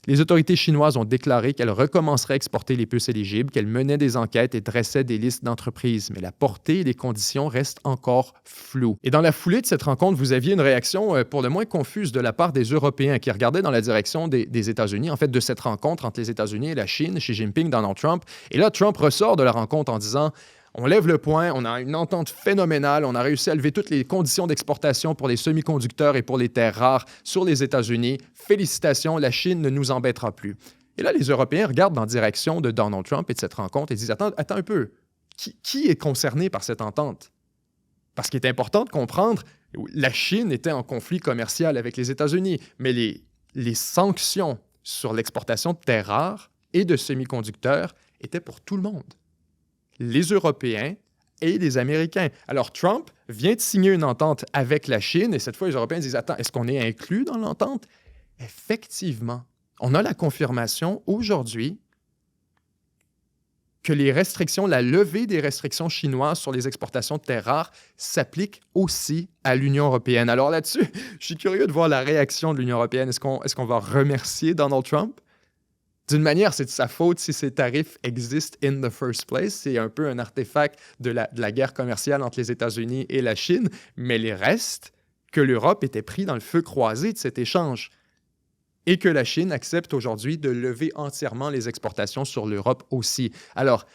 Les autorités chinoises ont déclaré qu'elles recommenceraient à exporter les puces éligibles, qu'elles menaient des enquêtes et dressaient des listes d'entreprises, mais la portée et les conditions restent encore floues. Et dans la foulée de cette rencontre, vous aviez une réaction pour le moins confuse de la part des Européens qui regardaient dans la direction des États-Unis, en fait de cette rencontre entre les États-Unis et la Chine, Xi Jinping, Donald Trump. Et là, Trump ressort de la rencontre en disant On lève le point, on a une entente phénoménale, on a réussi à lever toutes les conditions d'exportation pour les semi-conducteurs et pour les terres rares sur les États-Unis. Félicitations, la Chine ne nous embêtera plus. Et là, les Européens regardent en direction de Donald Trump et de cette rencontre et disent, attends un peu, qui est concerné par cette entente? Parce qu'il est important de comprendre, la Chine était en conflit commercial avec les États-Unis, mais les sanctions sur l'exportation de terres rares et de semi-conducteurs étaient pour tout le monde. Les Européens et les Américains. Alors, Trump vient de signer une entente avec la Chine et cette fois, les Européens disent, attends, est-ce qu'on est inclus dans l'entente? Effectivement, on a la confirmation aujourd'hui que les restrictions, la levée des restrictions chinoises sur les exportations de terres rares s'applique aussi à l'Union européenne. Alors là-dessus, je suis curieux de voir la réaction de l'Union européenne. Est-ce qu'on va remercier Donald Trump? D'une manière, c'est de sa faute si ces tarifs existent in the first place. C'est un peu un artefact de la guerre commerciale entre les États-Unis et la Chine, mais les restes que l'Europe était pris dans le feu croisé de cet échange et que la Chine accepte aujourd'hui de lever entièrement les exportations sur l'Europe aussi. Alors,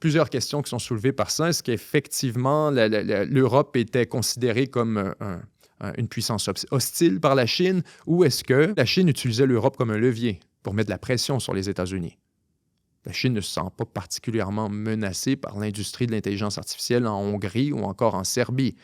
plusieurs questions qui sont soulevées par ça. Est-ce qu'effectivement, l'Europe était considérée comme une puissance hostile par la Chine ou est-ce que la Chine utilisait l'Europe comme un levier pour mettre de la pression sur les États-Unis? La Chine ne se sent pas particulièrement menacée par l'industrie de l'intelligence artificielle en Hongrie ou encore en Serbie,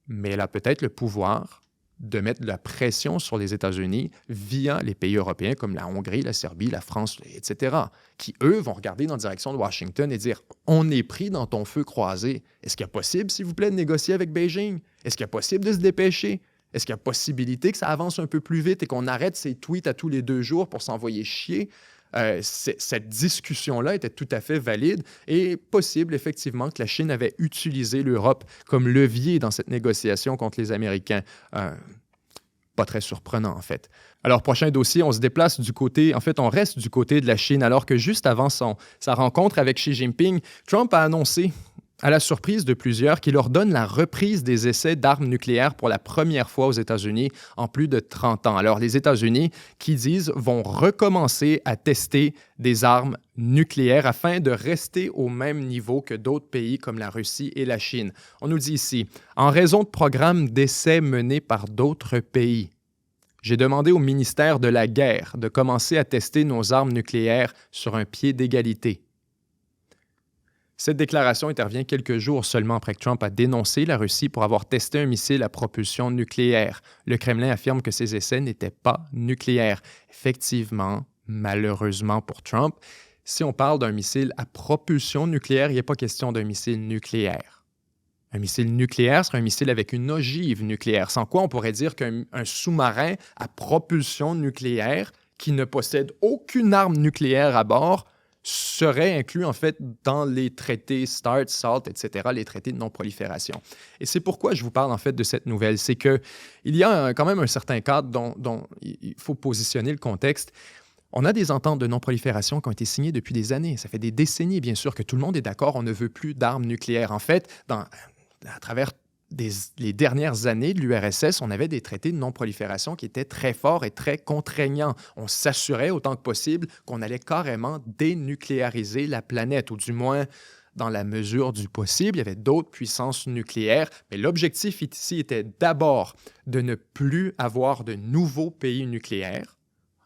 mais elle a peut-être le pouvoir de mettre de la pression sur les États-Unis via les pays européens comme la Hongrie, la Serbie, la France, etc., qui, eux, vont regarder dans la direction de Washington et dire « On est pris dans ton feu croisé. Est-ce qu'il y a possible, s'il vous plaît, de négocier avec Beijing? Est-ce qu'il y a possible de se dépêcher? Est-ce qu'il y a possibilité que ça avance un peu plus vite et qu'on arrête ces tweets à tous les 2 jours pour s'envoyer chier? » Cette discussion-là était tout à fait valide et possible, effectivement, que la Chine avait utilisé l'Europe comme levier dans cette négociation contre les Américains. Pas très surprenant, en fait. Alors, prochain dossier, on se déplace du côté, en fait, on reste du côté de la Chine, alors que juste avant sa rencontre avec Xi Jinping, Trump a annoncé, à la surprise de plusieurs, qu'il ordonne la reprise des essais d'armes nucléaires pour la première fois aux États-Unis en plus de 30 ans. Alors, les États-Unis, qui disent, vont recommencer à tester des armes nucléaires afin de rester au même niveau que d'autres pays comme la Russie et la Chine. On nous dit ici, en raison de programmes d'essais menés par d'autres pays, j'ai demandé au ministère de la Guerre de commencer à tester nos armes nucléaires sur un pied d'égalité. Cette déclaration intervient quelques jours seulement après que Trump a dénoncé la Russie pour avoir testé un missile à propulsion nucléaire. Le Kremlin affirme que ces essais n'étaient pas nucléaires. Effectivement, malheureusement pour Trump, si on parle d'un missile à propulsion nucléaire, il n'est pas question d'un missile nucléaire. Un missile nucléaire serait un missile avec une ogive nucléaire, sans quoi on pourrait dire qu'un sous-marin à propulsion nucléaire qui ne possède aucune arme nucléaire à bord serait inclus en fait dans les traités START, SALT, etc., les traités de non-prolifération. Et c'est pourquoi je vous parle en fait de cette nouvelle. C'est qu'il y a quand même un certain cadre dont il faut positionner le contexte. On a des ententes de non-prolifération qui ont été signées depuis des années. Ça fait des décennies, bien sûr, que tout le monde est d'accord, on ne veut plus d'armes nucléaires. En fait, à travers les dernières années de l'URSS, on avait des traités de non-prolifération qui étaient très forts et très contraignants. On s'assurait autant que possible qu'on allait carrément dénucléariser la planète, ou du moins, dans la mesure du possible. Il y avait d'autres puissances nucléaires, mais l'objectif ici était d'abord de ne plus avoir de nouveaux pays nucléaires,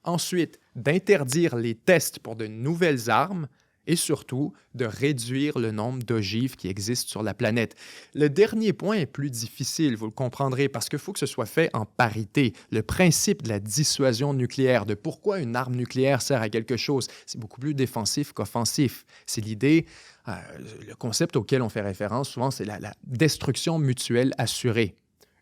ensuite d'interdire les tests pour de nouvelles armes, et surtout de réduire le nombre d'ogives qui existent sur la planète. Le dernier point est plus difficile, vous le comprendrez, parce qu'il faut que ce soit fait en parité. Le principe de la dissuasion nucléaire, de pourquoi une arme nucléaire sert à quelque chose, c'est beaucoup plus défensif qu'offensif. C'est l'idée, le concept auquel on fait référence souvent, c'est la destruction mutuelle assurée.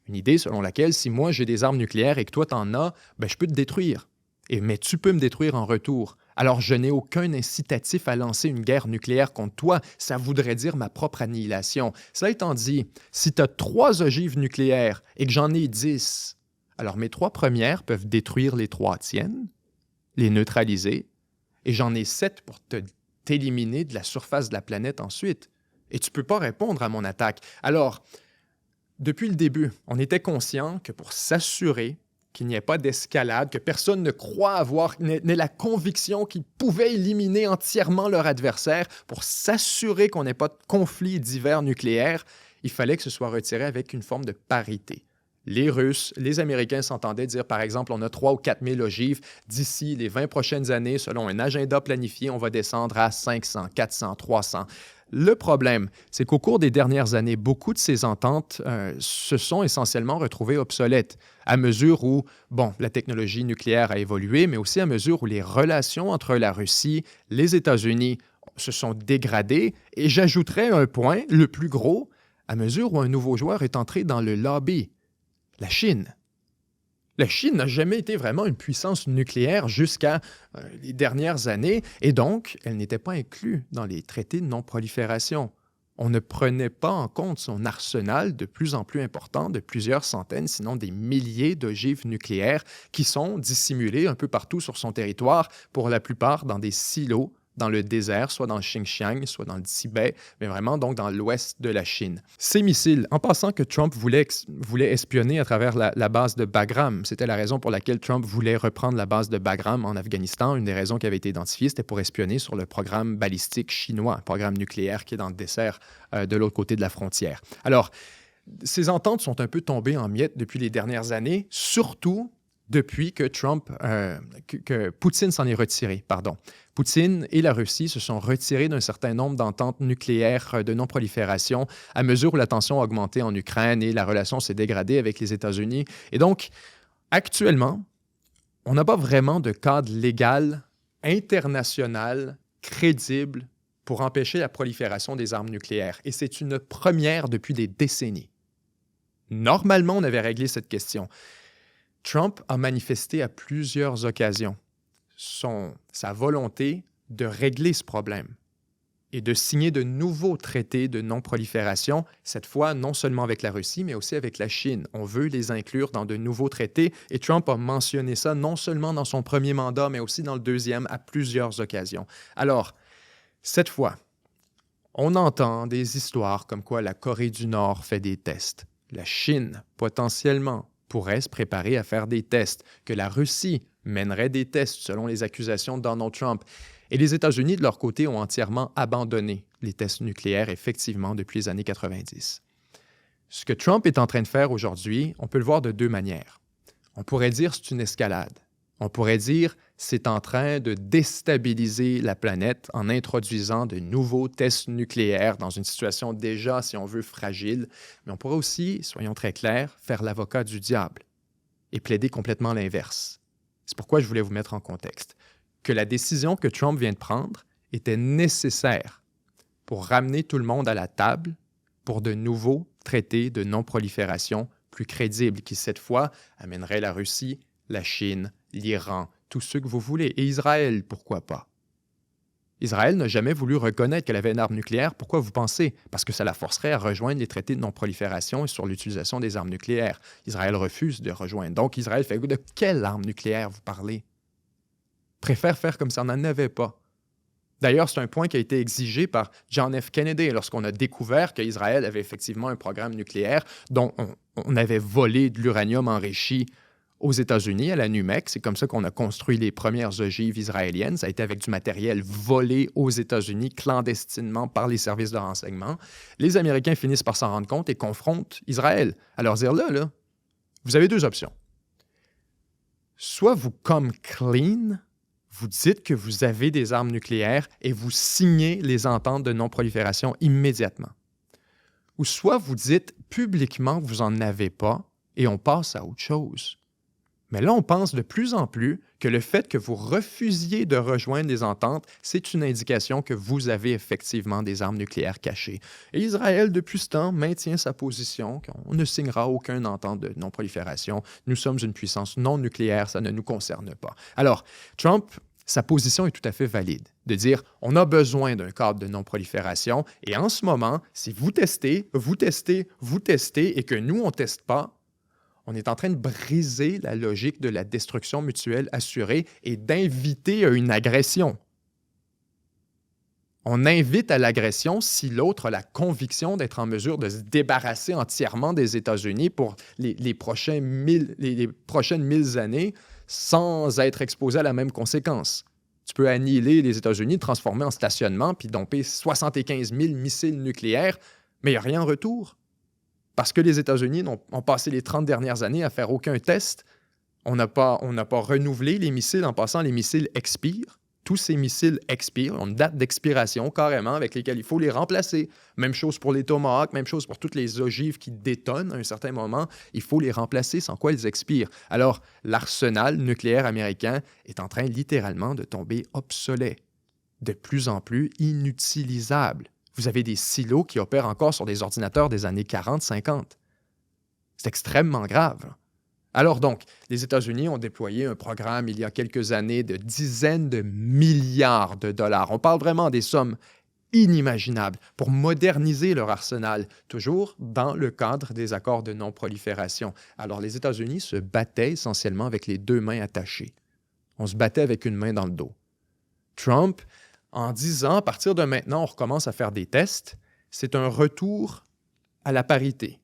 Une idée selon laquelle, si moi j'ai des armes nucléaires et que toi t'en as, ben, je peux te détruire. Mais tu peux me détruire en retour. Alors, je n'ai aucun incitatif à lancer une guerre nucléaire contre toi. Ça voudrait dire ma propre annihilation. Cela étant dit, si tu as 3 ogives nucléaires et que j'en ai 10, alors mes 3 premières peuvent détruire les 3 tiennes, les neutraliser, et j'en ai 7 pour t'éliminer de la surface de la planète ensuite. Et tu ne peux pas répondre à mon attaque. Alors, depuis le début, on était conscient que pour s'assurer qu'il n'y ait pas d'escalade, que personne ne croit avoir, n'ait la conviction qu'ils pouvaient éliminer entièrement leur adversaire pour s'assurer qu'on n'ait pas de conflit divers nucléaire, il fallait que ce soit retiré avec une forme de parité. Les Russes, les Américains s'entendaient dire, par exemple, on a 3 ou 4 000 ogives. D'ici les 20 prochaines années, selon un agenda planifié, on va descendre à 500, 400, 300. Le problème, c'est qu'au cours des dernières années, beaucoup de ces ententes se sont essentiellement retrouvées obsolètes à mesure où, bon, la technologie nucléaire a évolué, mais aussi à mesure où les relations entre la Russie, les États-Unis se sont dégradées. Et j'ajouterais un point, le plus gros, à mesure où un nouveau joueur est entré dans le lobby. La Chine. La Chine n'a jamais été vraiment une puissance nucléaire jusqu'à les dernières années et donc elle n'était pas inclue dans les traités de non-prolifération. On ne prenait pas en compte son arsenal de plus en plus important de plusieurs centaines, sinon des milliers d'ogives nucléaires qui sont dissimulées un peu partout sur son territoire, pour la plupart dans des silos dans le désert, soit dans le Xinjiang, soit dans le Tibet, mais vraiment donc dans l'ouest de la Chine. Ces missiles, en passant que Trump voulait espionner à travers la base de Bagram, c'était la raison pour laquelle Trump voulait reprendre la base de Bagram en Afghanistan. Une des raisons qui avait été identifiée, c'était pour espionner sur le programme balistique chinois, un programme nucléaire qui est dans le dessert de l'autre côté de la frontière. Alors, ces ententes sont un peu tombées en miettes depuis les dernières années, surtout depuis que que Poutine s'en est retiré, pardon. Poutine et la Russie se sont retirés d'un certain nombre d'ententes nucléaires de non-prolifération à mesure où la tension a augmenté en Ukraine et la relation s'est dégradée avec les États-Unis. Et donc, actuellement, on n'a pas vraiment de cadre légal international crédible pour empêcher la prolifération des armes nucléaires. Et c'est une première depuis des décennies. Normalement, on avait réglé cette question. Trump a manifesté à plusieurs occasions sa volonté de régler ce problème et de signer de nouveaux traités de non-prolifération, cette fois non seulement avec la Russie, mais aussi avec la Chine. On veut les inclure dans de nouveaux traités et Trump a mentionné ça non seulement dans son premier mandat, mais aussi dans le deuxième à plusieurs occasions. Alors, cette fois, on entend des histoires comme quoi la Corée du Nord fait des tests, la Chine potentiellement pourrait se préparer à faire des tests, que la Russie mènerait des tests selon les accusations de Donald Trump. Et les États-Unis, de leur côté, ont entièrement abandonné les tests nucléaires, effectivement, depuis les années 90. Ce que Trump est en train de faire aujourd'hui, on peut le voir de deux manières. On pourrait dire c'est une escalade. On pourrait dire c'est en train de déstabiliser la planète en introduisant de nouveaux tests nucléaires dans une situation déjà, si on veut, fragile. Mais on pourrait aussi, soyons très clairs, faire l'avocat du diable et plaider complètement l'inverse. C'est pourquoi je voulais vous mettre en contexte que la décision que Trump vient de prendre était nécessaire pour ramener tout le monde à la table pour de nouveaux traités de non-prolifération plus crédibles qui, cette fois, amèneraient la Russie, la Chine, l'Iran, tous ceux que vous voulez, et Israël, pourquoi pas? Israël n'a jamais voulu reconnaître qu'elle avait une arme nucléaire. Pourquoi vous pensez? Parce que ça la forcerait à rejoindre les traités de non-prolifération et sur l'utilisation des armes nucléaires. Israël refuse de rejoindre. Donc, Israël fait de quelle arme nucléaire vous parlez? Préfère faire comme ça, on n'en avait pas. D'ailleurs, c'est un point qui a été exigé par John F. Kennedy lorsqu'on a découvert qu'Israël avait effectivement un programme nucléaire dont on avait volé de l'uranium enrichi aux États-Unis, à la NUMEC. C'est comme ça qu'on a construit les premières ogives israéliennes. Ça a été avec du matériel volé aux États-Unis clandestinement par les services de renseignement. Les Américains finissent par s'en rendre compte et confrontent Israël. À leur dire là, vous avez deux options. Soit vous come clean, vous dites que vous avez des armes nucléaires et vous signez les ententes de non-prolifération immédiatement. Ou soit vous dites publiquement que vous n'en avez pas et on passe à autre chose. Mais là, on pense de plus en plus que le fait que vous refusiez de rejoindre les ententes, c'est une indication que vous avez effectivement des armes nucléaires cachées. Et Israël, depuis ce temps, maintient sa position qu'on ne signera aucune entente de non-prolifération. Nous sommes une puissance non nucléaire, ça ne nous concerne pas. Alors, Trump, sa position est tout à fait valide, de dire on a besoin d'un cadre de non-prolifération et en ce moment, si vous testez et que nous, on ne teste pas, on est en train de briser la logique de la destruction mutuelle assurée et d'inviter à une agression. On invite à l'agression si l'autre a la conviction d'être en mesure de se débarrasser entièrement des États-Unis pour les prochaines 1000 années sans être exposé à la même conséquence. Tu peux annihiler les États-Unis, transformer en stationnement, puis domper 75 000 missiles nucléaires, mais il n'y a rien en retour. Parce que les États-Unis ont passé les 30 dernières années à faire aucun test. On n'a pas renouvelé les missiles. En passant, les missiles expirent. Tous ces missiles expirent, ont une date d'expiration carrément avec lesquelles il faut les remplacer. Même chose pour les Tomahawks, même chose pour toutes les ogives qui détonnent à un certain moment. Il faut les remplacer, sans quoi ils expirent. Alors, l'arsenal nucléaire américain est en train littéralement de tomber obsolète, de plus en plus inutilisable. Vous avez des silos qui opèrent encore sur des ordinateurs des années 40-50. C'est extrêmement grave. Alors donc, les États-Unis ont déployé un programme il y a quelques années de dizaines de milliards de dollars. On parle vraiment des sommes inimaginables pour moderniser leur arsenal, toujours dans le cadre des accords de non-prolifération. Alors les États-Unis se battaient essentiellement avec les deux mains attachées. On se battait avec une main dans le dos. Trump, en disant, à partir de maintenant, on recommence à faire des tests, c'est un retour à la parité.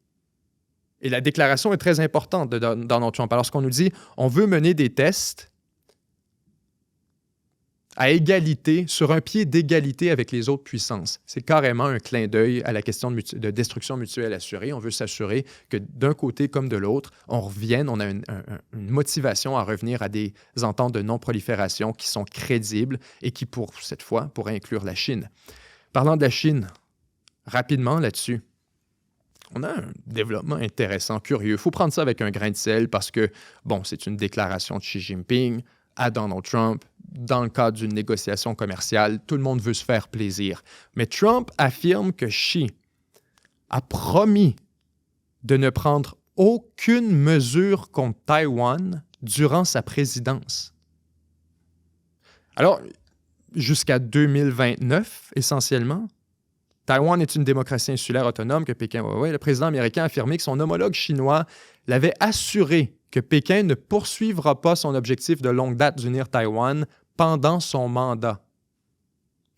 Et la déclaration est très importante de Donald Trump. Alors, ce qu'on nous dit, on veut mener des tests à égalité, sur un pied d'égalité avec les autres puissances. C'est carrément un clin d'œil à la question de destruction mutuelle assurée. On veut s'assurer que d'un côté comme de l'autre, on revienne, on a une motivation à revenir à des ententes de non-prolifération qui sont crédibles et qui, pour cette fois, pourraient inclure la Chine. Parlant de la Chine, rapidement là-dessus, on a un développement intéressant, curieux. Il faut prendre ça avec un grain de sel parce que, bon, c'est une déclaration de Xi Jinping à Donald Trump dans le cadre d'une négociation commerciale. Tout le monde veut se faire plaisir. Mais Trump affirme que Xi a promis de ne prendre aucune mesure contre Taïwan durant sa présidence. Alors, jusqu'à 2029, essentiellement, Taïwan est une démocratie insulaire autonome que Pékin... le président américain a affirmé que son homologue chinois l'avait assuré que Pékin ne poursuivra pas son objectif de longue date d'unir Taïwan pendant son mandat.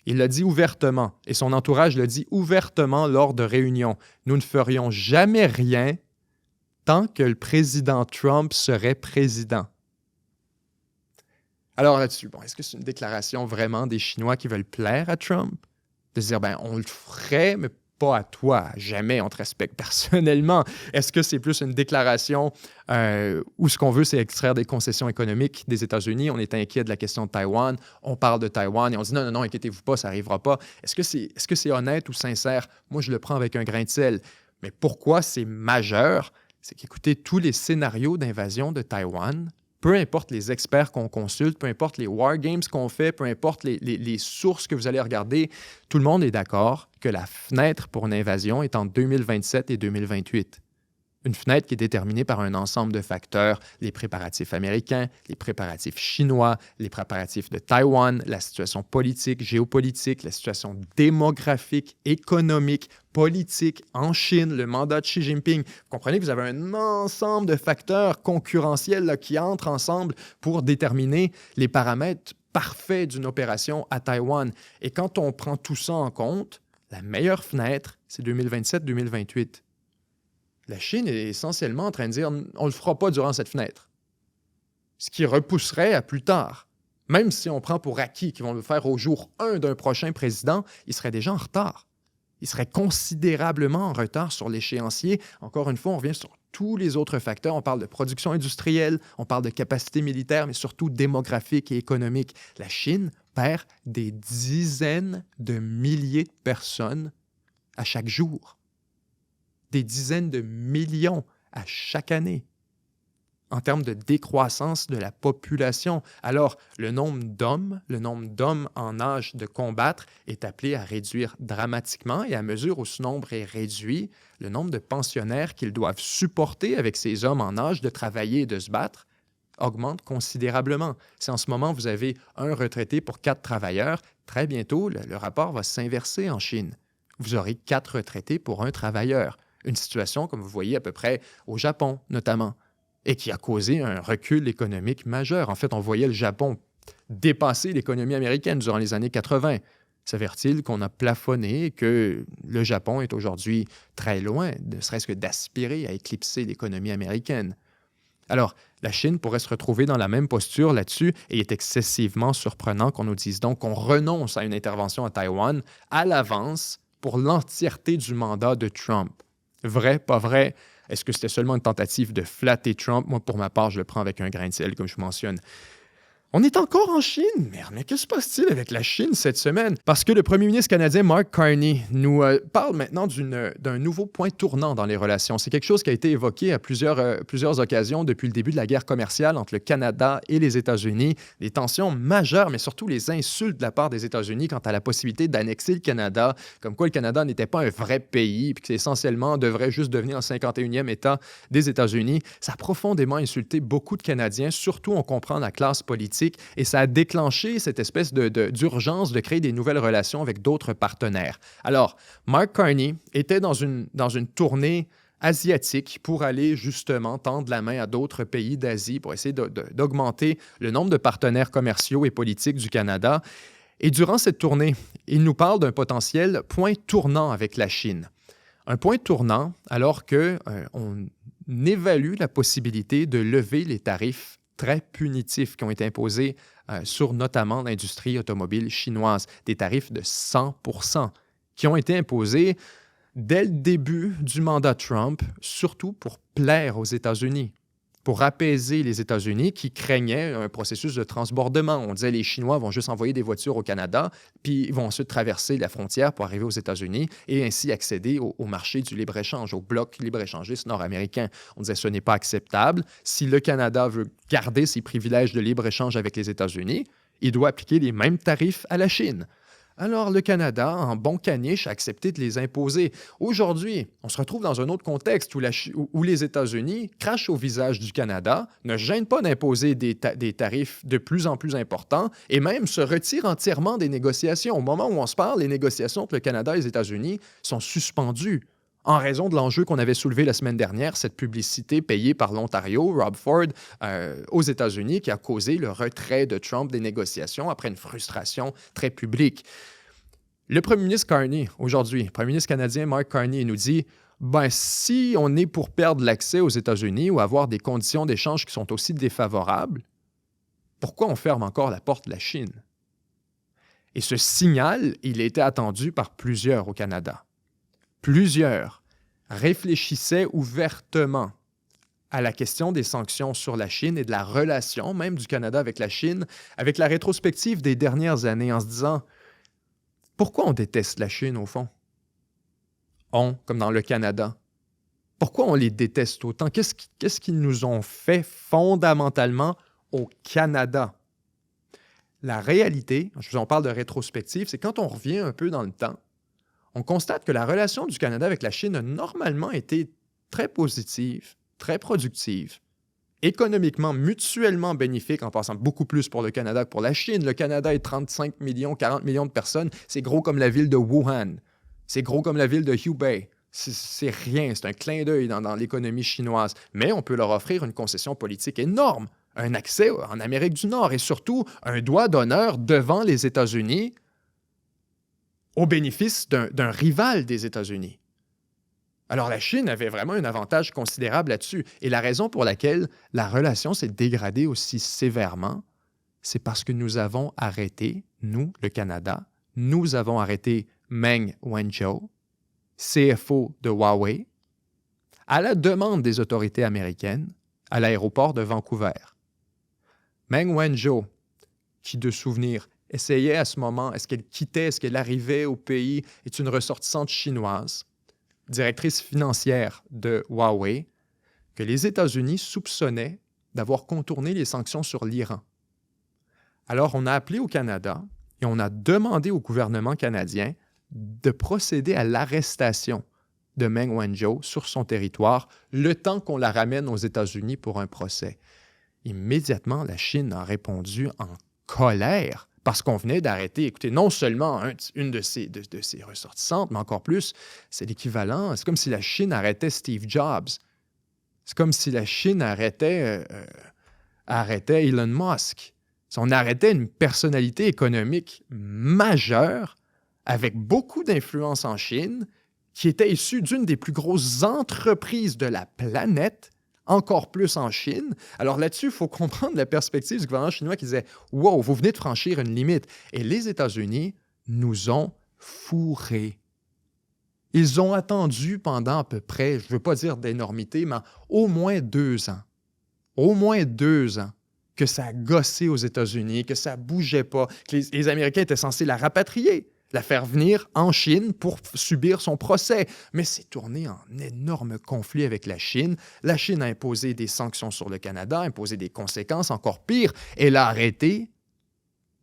Il l'a dit ouvertement, et son entourage l'a dit ouvertement lors de réunions. Nous ne ferions jamais rien tant que le président Trump serait président. Alors là-dessus, est-ce que c'est une déclaration vraiment des Chinois qui veulent plaire à Trump? De se dire, on le ferait, mais pas à toi. Jamais on te respecte personnellement. Est-ce que c'est plus une déclaration où ce qu'on veut, c'est extraire des concessions économiques des États-Unis? On est inquiet de la question de Taïwan. On parle de Taïwan et on dit non, inquiétez-vous pas, ça n'arrivera pas. Est-ce que c'est honnête ou sincère? Moi, je le prends avec un grain de sel. Mais pourquoi c'est majeur? C'est qu'écoutez, tous les scénarios d'invasion de Taïwan, peu importe les experts qu'on consulte, peu importe les wargames qu'on fait, peu importe les sources que vous allez regarder, tout le monde est d'accord que la fenêtre pour une invasion est entre 2027 et 2028. Une fenêtre qui est déterminée par un ensemble de facteurs, les préparatifs américains, les préparatifs chinois, les préparatifs de Taïwan, la situation politique, géopolitique, la situation démographique, économique, politique en Chine, le mandat de Xi Jinping. Vous comprenez que vous avez un ensemble de facteurs concurrentiels là, qui entrent ensemble pour déterminer les paramètres parfaits d'une opération à Taïwan. Et quand on prend tout ça en compte, la meilleure fenêtre, c'est 2027-2028. La Chine est essentiellement en train de dire « on ne le fera pas durant cette fenêtre », ce qui repousserait à plus tard. Même si on prend pour acquis qu'ils vont le faire au jour 1 d'un prochain président, il serait déjà en retard. Il serait considérablement en retard sur l'échéancier. Encore une fois, on revient sur tous les autres facteurs. On parle de production industrielle, on parle de capacité militaire, mais surtout démographique et économique. La Chine perd des dizaines de milliers de personnes à chaque jour. Des dizaines de millions à chaque année en termes de décroissance de la population. Alors, le nombre d'hommes en âge de combattre est appelé à réduire dramatiquement et à mesure où ce nombre est réduit, le nombre de pensionnaires qu'ils doivent supporter avec ces hommes en âge de travailler et de se battre augmente considérablement. Si en ce moment, vous avez un retraité pour 4 travailleurs, très bientôt, le rapport va s'inverser en Chine. Vous aurez 4 retraités pour un travailleur. Une situation, comme vous voyez, à peu près au Japon, notamment, et qui a causé un recul économique majeur. En fait, on voyait le Japon dépasser l'économie américaine durant les années 80. S'avère-t-il qu'on a plafonné et que le Japon est aujourd'hui très loin, ne serait-ce que d'aspirer à éclipser l'économie américaine? Alors, la Chine pourrait se retrouver dans la même posture là-dessus et il est excessivement surprenant qu'on nous dise donc qu'on renonce à une intervention à Taïwan à l'avance pour l'entièreté du mandat de Trump. Vrai, pas vrai? Est-ce que c'était seulement une tentative de flatter Trump? Moi, pour ma part, je le prends avec un grain de sel, comme je mentionne. On est encore en Chine. Merde, mais que se passe-t-il avec la Chine cette semaine? Parce que le premier ministre canadien Mark Carney nous parle maintenant d'un nouveau point tournant dans les relations. C'est quelque chose qui a été évoqué à plusieurs occasions depuis le début de la guerre commerciale entre le Canada et les États-Unis. Des tensions majeures, mais surtout les insultes de la part des États-Unis quant à la possibilité d'annexer le Canada, comme quoi le Canada n'était pas un vrai pays, puis qu'essentiellement devrait juste devenir un 51e État des États-Unis. Ça a profondément insulté beaucoup de Canadiens, surtout on comprend la classe politique. Et ça a déclenché cette espèce d'urgence de créer des nouvelles relations avec d'autres partenaires. Alors, Mark Carney était dans une tournée asiatique pour aller justement tendre la main à d'autres pays d'Asie pour essayer d'augmenter le nombre de partenaires commerciaux et politiques du Canada. Et durant cette tournée, il nous parle d'un potentiel point tournant avec la Chine. Un point tournant alors qu'on évalue la possibilité de lever les tarifs très punitifs qui ont été imposés sur notamment l'industrie automobile chinoise, des tarifs de 100 % qui ont été imposés dès le début du mandat Trump, surtout pour plaire aux États-Unis, pour apaiser les États-Unis qui craignaient un processus de transbordement. On disait les Chinois vont juste envoyer des voitures au Canada, puis ils vont ensuite traverser la frontière pour arriver aux États-Unis et ainsi accéder au marché du libre-échange, au bloc libre-échangiste nord-américain. On disait ce n'est pas acceptable. Si le Canada veut garder ses privilèges de libre-échange avec les États-Unis, il doit appliquer les mêmes tarifs à la Chine. Alors le Canada, en bon caniche, a accepté de les imposer. Aujourd'hui, on se retrouve dans un autre contexte où les États-Unis crachent au visage du Canada, ne gênent pas d'imposer des tarifs de plus en plus importants et même se retirent entièrement des négociations. Au moment où on se parle, les négociations entre le Canada et les États-Unis sont suspendues en raison de l'enjeu qu'on avait soulevé la semaine dernière, cette publicité payée par l'Ontario, Rob Ford, aux États-Unis, qui a causé le retrait de Trump des négociations après une frustration très publique. Le premier ministre Carney, aujourd'hui, le premier ministre canadien Mark Carney, nous dit si on est pour perdre l'accès aux États-Unis ou avoir des conditions d'échange qui sont aussi défavorables, pourquoi on ferme encore la porte de la Chine? Et ce signal, il a été attendu par plusieurs au Canada. Plusieurs réfléchissaient ouvertement à la question des sanctions sur la Chine et de la relation même du Canada avec la Chine, avec la rétrospective des dernières années, en se disant « Pourquoi on déteste la Chine, au fond? » On, comme dans le Canada. Pourquoi on les déteste autant? Qu'est-ce qu'ils nous ont fait fondamentalement au Canada? La réalité, je vous en parle de rétrospective, c'est quand on revient un peu dans le temps, on constate que la relation du Canada avec la Chine a normalement été très positive, très productive, économiquement, mutuellement bénéfique, en passant beaucoup plus pour le Canada que pour la Chine. Le Canada est 35 millions, 40 millions de personnes. C'est gros comme la ville de Wuhan. C'est gros comme la ville de Hubei. C'est rien, c'est un clin d'œil dans l'économie chinoise. Mais on peut leur offrir une concession politique énorme, un accès en Amérique du Nord et surtout un doigt d'honneur devant les États-Unis au bénéfice d'un rival des États-Unis. Alors la Chine avait vraiment un avantage considérable là-dessus. Et la raison pour laquelle la relation s'est dégradée aussi sévèrement, c'est parce que nous avons arrêté, nous, le Canada, nous avons arrêté Meng Wanzhou, CFO de Huawei, à la demande des autorités américaines, à l'aéroport de Vancouver. Meng Wanzhou, qui de souvenir essayait à ce moment, est-ce qu'elle quittait, est-ce qu'elle arrivait au pays, est une ressortissante chinoise, directrice financière de Huawei, que les États-Unis soupçonnaient d'avoir contourné les sanctions sur l'Iran. Alors, on a appelé au Canada et on a demandé au gouvernement canadien de procéder à l'arrestation de Meng Wanzhou sur son territoire le temps qu'on la ramène aux États-Unis pour un procès. Immédiatement, la Chine a répondu en colère parce qu'on venait d'arrêter, écoutez, non seulement une de ses ressortissantes, mais encore plus, c'est l'équivalent, c'est comme si la Chine arrêtait Steve Jobs. C'est comme si la Chine arrêtait Elon Musk. Si on arrêtait une personnalité économique majeure avec beaucoup d'influence en Chine, qui était issu d'une des plus grosses entreprises de la planète, encore plus en Chine. Alors là-dessus, il faut comprendre la perspective du gouvernement chinois qui disait « Wow, vous venez de franchir une limite. » Et les États-Unis nous ont fourrés. Ils ont attendu pendant à peu près, je ne veux pas dire d'énormité, mais au moins 2 ans. Au moins 2 ans que ça a gossé aux États-Unis, que ça ne bougeait pas, que les Américains étaient censés la rapatrier, la faire venir en Chine pour subir son procès. Mais c'est tourné en énorme conflit avec la Chine. La Chine a imposé des sanctions sur le Canada, a imposé des conséquences encore pires. Elle a arrêté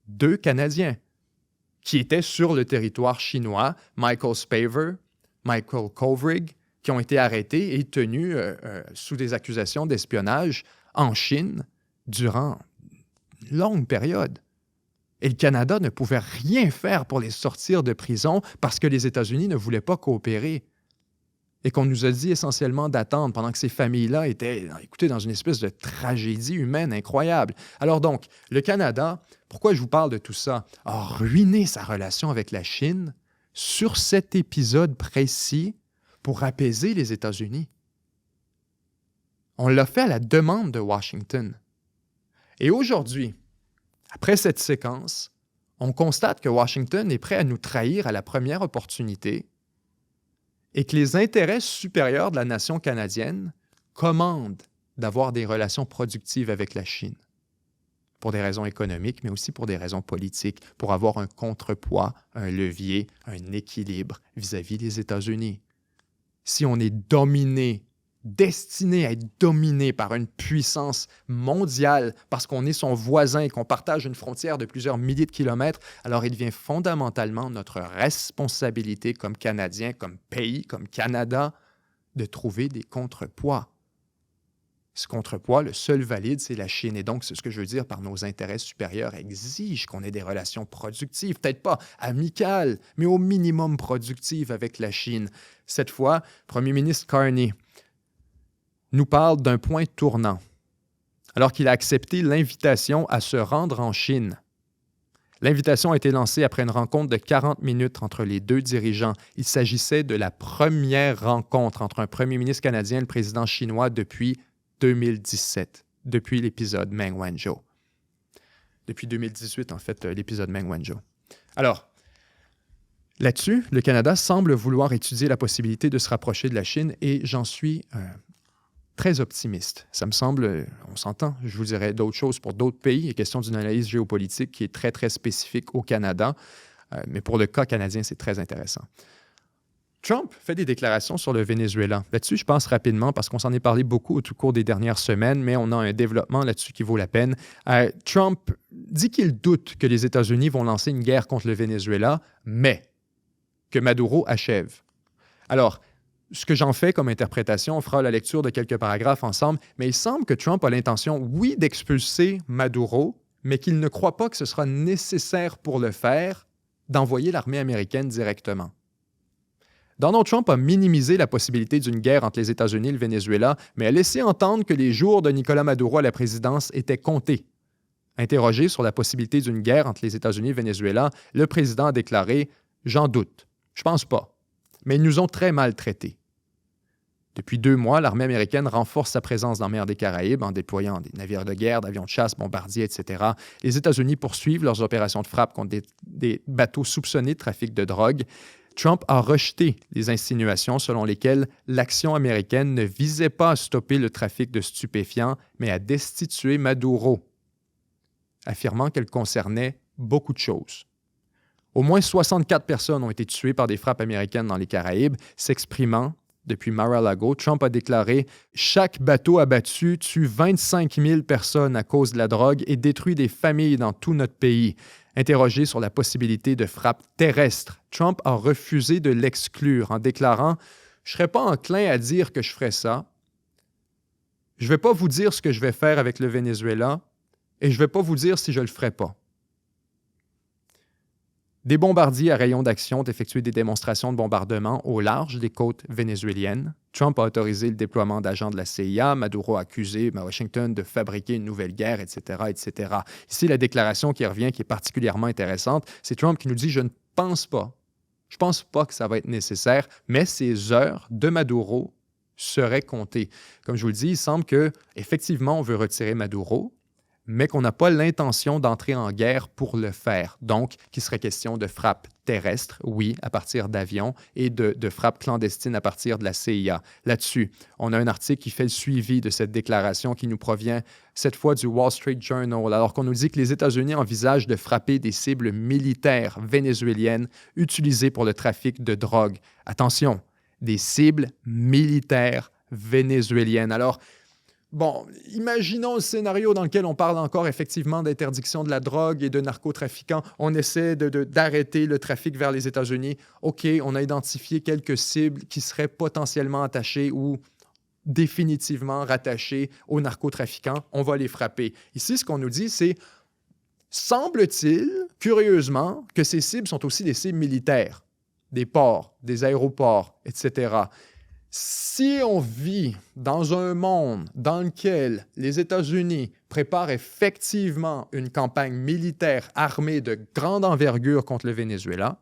2 Canadiens qui étaient sur le territoire chinois, Michael Spavor, Michael Kovrig, qui ont été arrêtés et tenus sous des accusations d'espionnage en Chine durant une longue période. Et le Canada ne pouvait rien faire pour les sortir de prison parce que les États-Unis ne voulaient pas coopérer. Et qu'on nous a dit essentiellement d'attendre pendant que ces familles-là étaient, écoutez, dans une espèce de tragédie humaine incroyable. Alors donc, le Canada, pourquoi je vous parle de tout ça, a ruiné sa relation avec la Chine sur cet épisode précis pour apaiser les États-Unis. On l'a fait à la demande de Washington. Et aujourd'hui, après cette séquence, on constate que Washington est prêt à nous trahir à la première opportunité et que les intérêts supérieurs de la nation canadienne commandent d'avoir des relations productives avec la Chine, pour des raisons économiques, mais aussi pour des raisons politiques, pour avoir un contrepoids, un levier, un équilibre vis-à-vis des États-Unis. Si on est dominé, destiné à être dominé par une puissance mondiale parce qu'on est son voisin et qu'on partage une frontière de plusieurs milliers de kilomètres, alors il devient fondamentalement notre responsabilité comme Canadiens, comme pays, comme Canada, de trouver des contrepoids. Ce contrepoids, le seul valide, c'est la Chine. Et donc, c'est ce que je veux dire par nos intérêts supérieurs exigent qu'on ait des relations productives, peut-être pas amicales, mais au minimum productives avec la Chine. Cette fois, le premier ministre Carney nous parle d'un point tournant, alors qu'il a accepté l'invitation à se rendre en Chine. L'invitation a été lancée après une rencontre de 40 minutes entre les 2 dirigeants. Il s'agissait de la première rencontre entre un premier ministre canadien et le président chinois depuis 2017, depuis l'épisode Meng Wanzhou. Depuis 2018, en fait, l'épisode Meng Wanzhou. Alors, là-dessus, le Canada semble vouloir étudier la possibilité de se rapprocher de la Chine et j'en suis très optimiste. Ça me semble, on s'entend, je vous dirais d'autres choses pour d'autres pays. Il est question d'une analyse géopolitique qui est très, très spécifique au Canada, mais pour le cas canadien, c'est très intéressant. Trump fait des déclarations sur le Venezuela. Là-dessus, je pense rapidement parce qu'on s'en est parlé beaucoup au cours des dernières semaines, mais on a un développement là-dessus qui vaut la peine. Trump dit qu'il doute que les États-Unis vont lancer une guerre contre le Venezuela, mais que Maduro achève. Alors, ce que j'en fais comme interprétation, on fera la lecture de quelques paragraphes ensemble, mais il semble que Trump a l'intention, oui, d'expulser Maduro, mais qu'il ne croit pas que ce sera nécessaire pour le faire d'envoyer l'armée américaine directement. Donald Trump a minimisé la possibilité d'une guerre entre les États-Unis et le Venezuela, mais a laissé entendre que les jours de Nicolás Maduro à la présidence étaient comptés. Interrogé sur la possibilité d'une guerre entre les États-Unis et le Venezuela, le président a déclaré « J'en doute. Je pense pas. Mais ils nous ont très mal traités. » Depuis 2 mois, l'armée américaine renforce sa présence dans la mer des Caraïbes en déployant des navires de guerre, d'avions de chasse, bombardiers, etc. Les États-Unis poursuivent leurs opérations de frappe contre des bateaux soupçonnés de trafic de drogue. Trump a rejeté les insinuations selon lesquelles l'action américaine ne visait pas à stopper le trafic de stupéfiants, mais à destituer Maduro, affirmant qu'elle concernait beaucoup de choses. Au moins 64 personnes ont été tuées par des frappes américaines dans les Caraïbes. S'exprimant depuis Mar-a-Lago, Trump a déclaré « Chaque bateau abattu tue 25 000 personnes à cause de la drogue et détruit des familles dans tout notre pays. » Interrogé sur la possibilité de frappe terrestre, Trump a refusé de l'exclure en déclarant « Je ne serais pas enclin à dire que je ferais ça. Je ne vais pas vous dire ce que je vais faire avec le Venezuela et je ne vais pas vous dire si je ne le ferai pas. » Des bombardiers à rayon d'action ont effectué des démonstrations de bombardement au large des côtes vénézuéliennes. Trump a autorisé le déploiement d'agents de la CIA. Maduro a accusé Washington de fabriquer une nouvelle guerre, etc., etc. Ici, la déclaration qui revient, qui est particulièrement intéressante, c'est Trump qui nous dit « Je ne pense pas Je pense pas que ça va être nécessaire, mais ces heures de Maduro seraient comptées. Comme je vous le dis, il semble qu'effectivement, on veut retirer Maduro, mais qu'on n'a pas l'intention d'entrer en guerre pour le faire. Donc, qu'il serait question de frappes terrestres, oui, à partir d'avions, et de frappes clandestines à partir de la CIA. Là-dessus, on a un article qui fait le suivi de cette déclaration qui nous provient cette fois du Wall Street Journal, alors qu'on nous dit que les États-Unis envisagent de frapper des cibles militaires vénézuéliennes utilisées pour le trafic de drogue. Attention, des cibles militaires vénézuéliennes. Alors, bon, imaginons le scénario dans lequel on parle encore effectivement d'interdiction de la drogue et de narcotrafiquants. On essaie d'arrêter le trafic vers les États-Unis. OK, on a identifié quelques cibles qui seraient potentiellement attachées ou définitivement rattachées aux narcotrafiquants. On va les frapper. Ici, ce qu'on nous dit, c'est, semble-t-il, curieusement, que ces cibles sont aussi des cibles militaires, des ports, des aéroports, etc. Si on vit dans un monde dans lequel les États-Unis préparent effectivement une campagne militaire armée de grande envergure contre le Venezuela,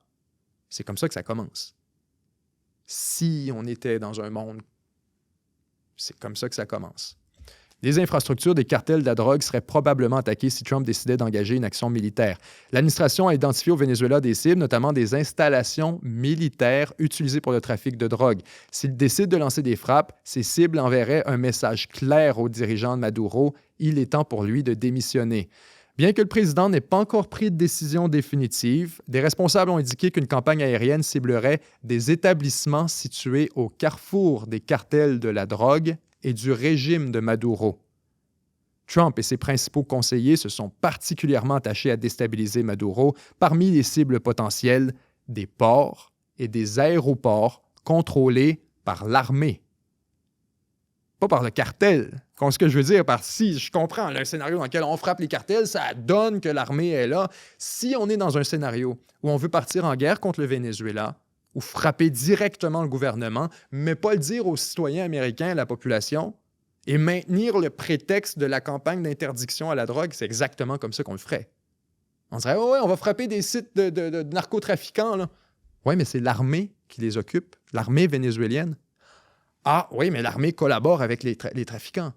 c'est comme ça que ça commence. Si on était dans un monde, c'est comme ça que ça commence. Les infrastructures des cartels de la drogue seraient probablement attaquées si Trump décidait d'engager une action militaire. L'administration a identifié au Venezuela des cibles, notamment des installations militaires utilisées pour le trafic de drogue. S'il décide de lancer des frappes, ces cibles enverraient un message clair aux dirigeants de Maduro. Il est temps pour lui de démissionner. Bien que le président n'ait pas encore pris de décision définitive, des responsables ont indiqué qu'une campagne aérienne ciblerait des établissements situés au carrefour des cartels de la drogue et du régime de Maduro. Trump et ses principaux conseillers se sont particulièrement attachés à déstabiliser Maduro. Parmi les cibles potentielles, des ports et des aéroports contrôlés par l'armée. Pas par le cartel. Ce que je veux dire par si, je comprends, un scénario dans lequel on frappe les cartels, ça donne que l'armée est là. Si on est dans un scénario où on veut partir en guerre contre le Venezuela, ou frapper directement le gouvernement, mais pas le dire aux citoyens américains, à la population, et maintenir le prétexte de la campagne d'interdiction à la drogue, c'est exactement comme ça qu'on le ferait. On dirait, oh ouais, on va frapper des sites de narcotrafiquants, là. Oui, mais c'est l'armée qui les occupe, l'armée vénézuélienne. Ah oui, mais l'armée collabore avec les trafiquants.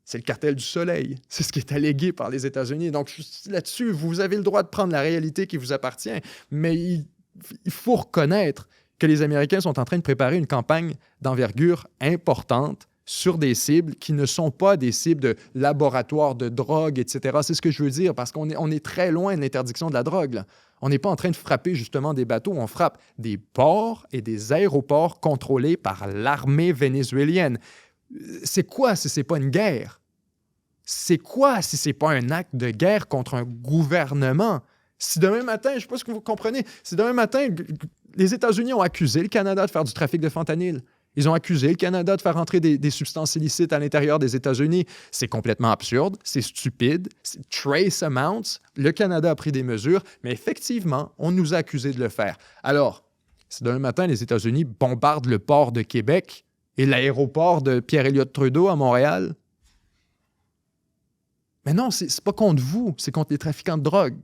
C'est le cartel du soleil. C'est ce qui est allégué par les États-Unis. Donc là-dessus, vous avez le droit de prendre la réalité qui vous appartient, mais il faut reconnaître que les Américains sont en train de préparer une campagne d'envergure importante sur des cibles qui ne sont pas des cibles de laboratoires de drogue, etc. C'est ce que je veux dire, parce qu'on est très loin de l'interdiction de la drogue, là. On n'est pas en train de frapper justement des bateaux, on frappe des ports et des aéroports contrôlés par l'armée vénézuélienne. C'est quoi si c'est pas une guerre? C'est quoi si c'est pas un acte de guerre contre un gouvernement? Si demain matin, je ne sais pas si vous comprenez, si demain matin, les États-Unis ont accusé le Canada de faire du trafic de fentanyl, ils ont accusé le Canada de faire entrer des substances illicites à l'intérieur des États-Unis, c'est complètement absurde, c'est stupide, c'est trace amounts, le Canada a pris des mesures, mais effectivement, on nous a accusés de le faire. Alors, si demain matin, les États-Unis bombardent le port de Québec et l'aéroport de Pierre-Éliott Trudeau à Montréal, mais non, c'est pas contre vous, c'est contre les trafiquants de drogue.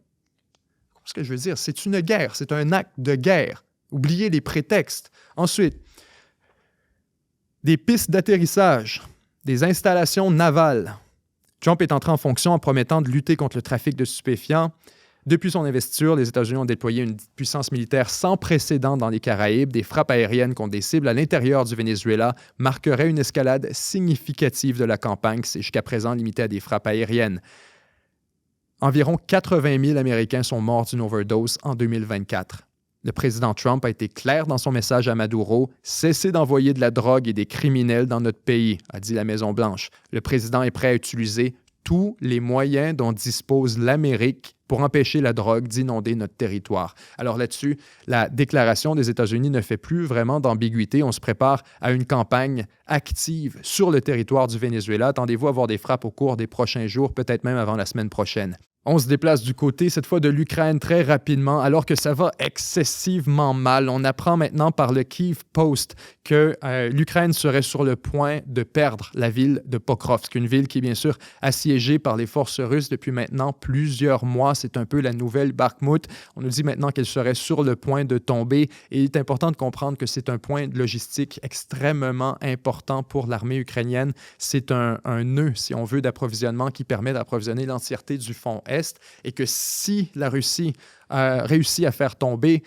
Ce que je veux dire, c'est une guerre, c'est un acte de guerre. Oubliez les prétextes. Ensuite, des pistes d'atterrissage, des installations navales. Trump est entré en fonction en promettant de lutter contre le trafic de stupéfiants. Depuis son investiture, les États-Unis ont déployé une puissance militaire sans précédent dans les Caraïbes. Des frappes aériennes contre des cibles à l'intérieur du Venezuela marqueraient une escalade significative de la campagne qui s'est jusqu'à présent limitée à des frappes aériennes. Environ 80 000 Américains sont morts d'une overdose en 2024. Le président Trump a été clair dans son message à Maduro. « Cessez d'envoyer de la drogue et des criminels dans notre pays », a dit la Maison-Blanche. Le président est prêt à utiliser tous les moyens dont dispose l'Amérique pour empêcher la drogue d'inonder notre territoire. Alors là-dessus, la déclaration des États-Unis ne fait plus vraiment d'ambiguïté. On se prépare à une campagne active sur le territoire du Venezuela. Attendez-vous à voir des frappes au cours des prochains jours, peut-être même avant la semaine prochaine. On se déplace du côté, cette fois de l'Ukraine, très rapidement, alors que ça va excessivement mal. On apprend maintenant par le Kyiv Post que l'Ukraine serait sur le point de perdre la ville de Pokrovsk, une ville qui est bien sûr assiégée par les forces russes depuis maintenant plusieurs mois. C'est un peu la nouvelle Bakhmut. On nous dit maintenant qu'elle serait sur le point de tomber. Et il est important de comprendre que c'est un point logistique extrêmement important pour l'armée ukrainienne. C'est un nœud, si on veut, d'approvisionnement qui permet d'approvisionner l'entièreté du front Est, et que si la Russie réussit à faire tomber,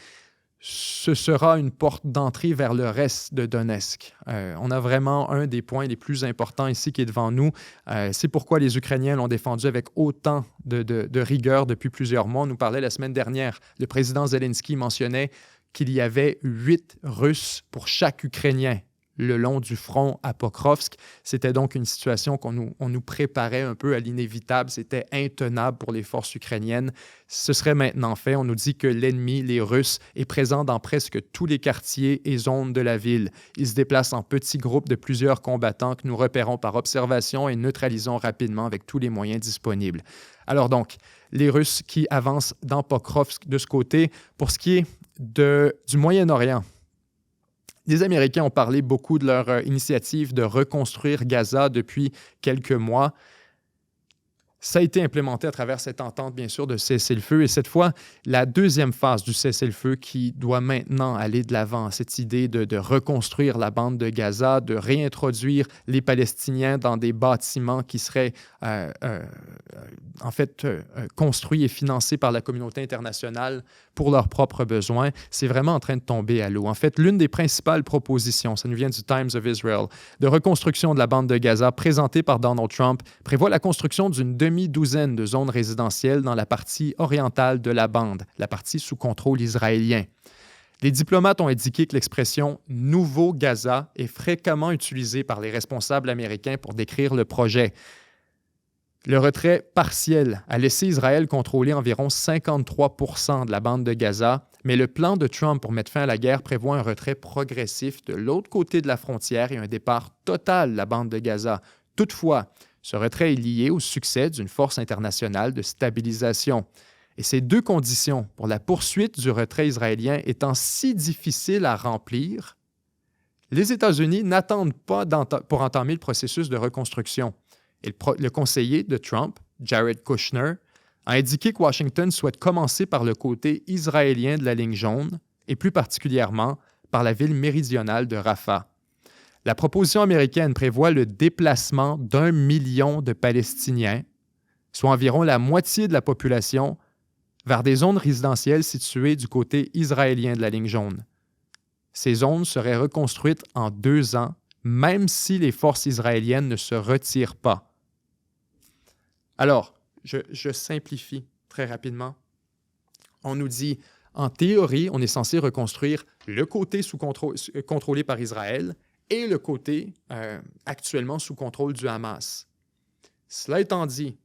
ce sera une porte d'entrée vers le reste de Donetsk. On a vraiment un des points les plus importants ici qui est devant nous. C'est pourquoi les Ukrainiens l'ont défendu avec autant de rigueur depuis plusieurs mois. On nous parlait la semaine dernière. Le président Zelensky mentionnait qu'il y avait 8 Russes pour chaque Ukrainien le long du front à Pokrovsk. C'était donc une situation on nous préparait un peu à l'inévitable. C'était intenable pour les forces ukrainiennes. Ce serait maintenant fait. On nous dit que l'ennemi, les Russes, est présent dans presque tous les quartiers et zones de la ville. Il se déplace en petits groupes de plusieurs combattants que nous repérons par observation et neutralisons rapidement avec tous les moyens disponibles. Alors donc, les Russes qui avancent dans Pokrovsk de ce côté. Pour ce qui est du Moyen-Orient, les Américains ont parlé beaucoup de leur initiative de reconstruire Gaza depuis quelques mois. Ça a été implémenté à travers cette entente, bien sûr, de cessez-le-feu. Et cette fois, la deuxième phase du cessez-le-feu qui doit maintenant aller de l'avant, cette idée de reconstruire la bande de Gaza, de réintroduire les Palestiniens dans des bâtiments qui seraient construits et financés par la communauté internationale pour leurs propres besoins, c'est vraiment en train de tomber à l'eau. En fait, l'une des principales propositions, ça nous vient du Times of Israel, de reconstruction de la bande de Gaza présentée par Donald Trump, prévoit la construction d'une demi-douzaine de zones résidentielles dans la partie orientale de la bande, la partie sous contrôle israélien. Les diplomates ont indiqué que l'expression « Nouveau Gaza » est fréquemment utilisée par les responsables américains pour décrire le projet. Le retrait partiel a laissé Israël contrôler environ 53 % de la bande de Gaza, mais le plan de Trump pour mettre fin à la guerre prévoit un retrait progressif de l'autre côté de la frontière et un départ total de la bande de Gaza. Toutefois, ce retrait est lié au succès d'une force internationale de stabilisation. Et ces deux conditions pour la poursuite du retrait israélien étant si difficiles à remplir, les États-Unis n'attendent pas pour entamer le processus de reconstruction. Et le conseiller de Trump, Jared Kushner, a indiqué que Washington souhaite commencer par le côté israélien de la ligne jaune et plus particulièrement par la ville méridionale de Rafah. La proposition américaine prévoit le déplacement d'1 million de Palestiniens, soit environ la moitié de la population, vers des zones résidentielles situées du côté israélien de la ligne jaune. Ces zones seraient reconstruites en 2 ans, même si les forces israéliennes ne se retirent pas. Alors, je simplifie très rapidement. On nous dit, en théorie, on est censé reconstruire le côté contrôlé par Israël et le côté actuellement sous contrôle du Hamas. Cela étant dit,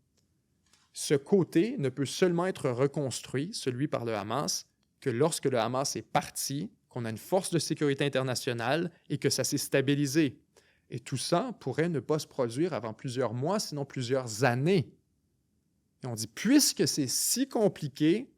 ce côté ne peut seulement être reconstruit, celui par le Hamas, que lorsque le Hamas est parti, qu'on a une force de sécurité internationale et que ça s'est stabilisé. Et tout ça pourrait ne pas se produire avant plusieurs mois, sinon plusieurs années. Et on dit, puisque c'est si compliqué,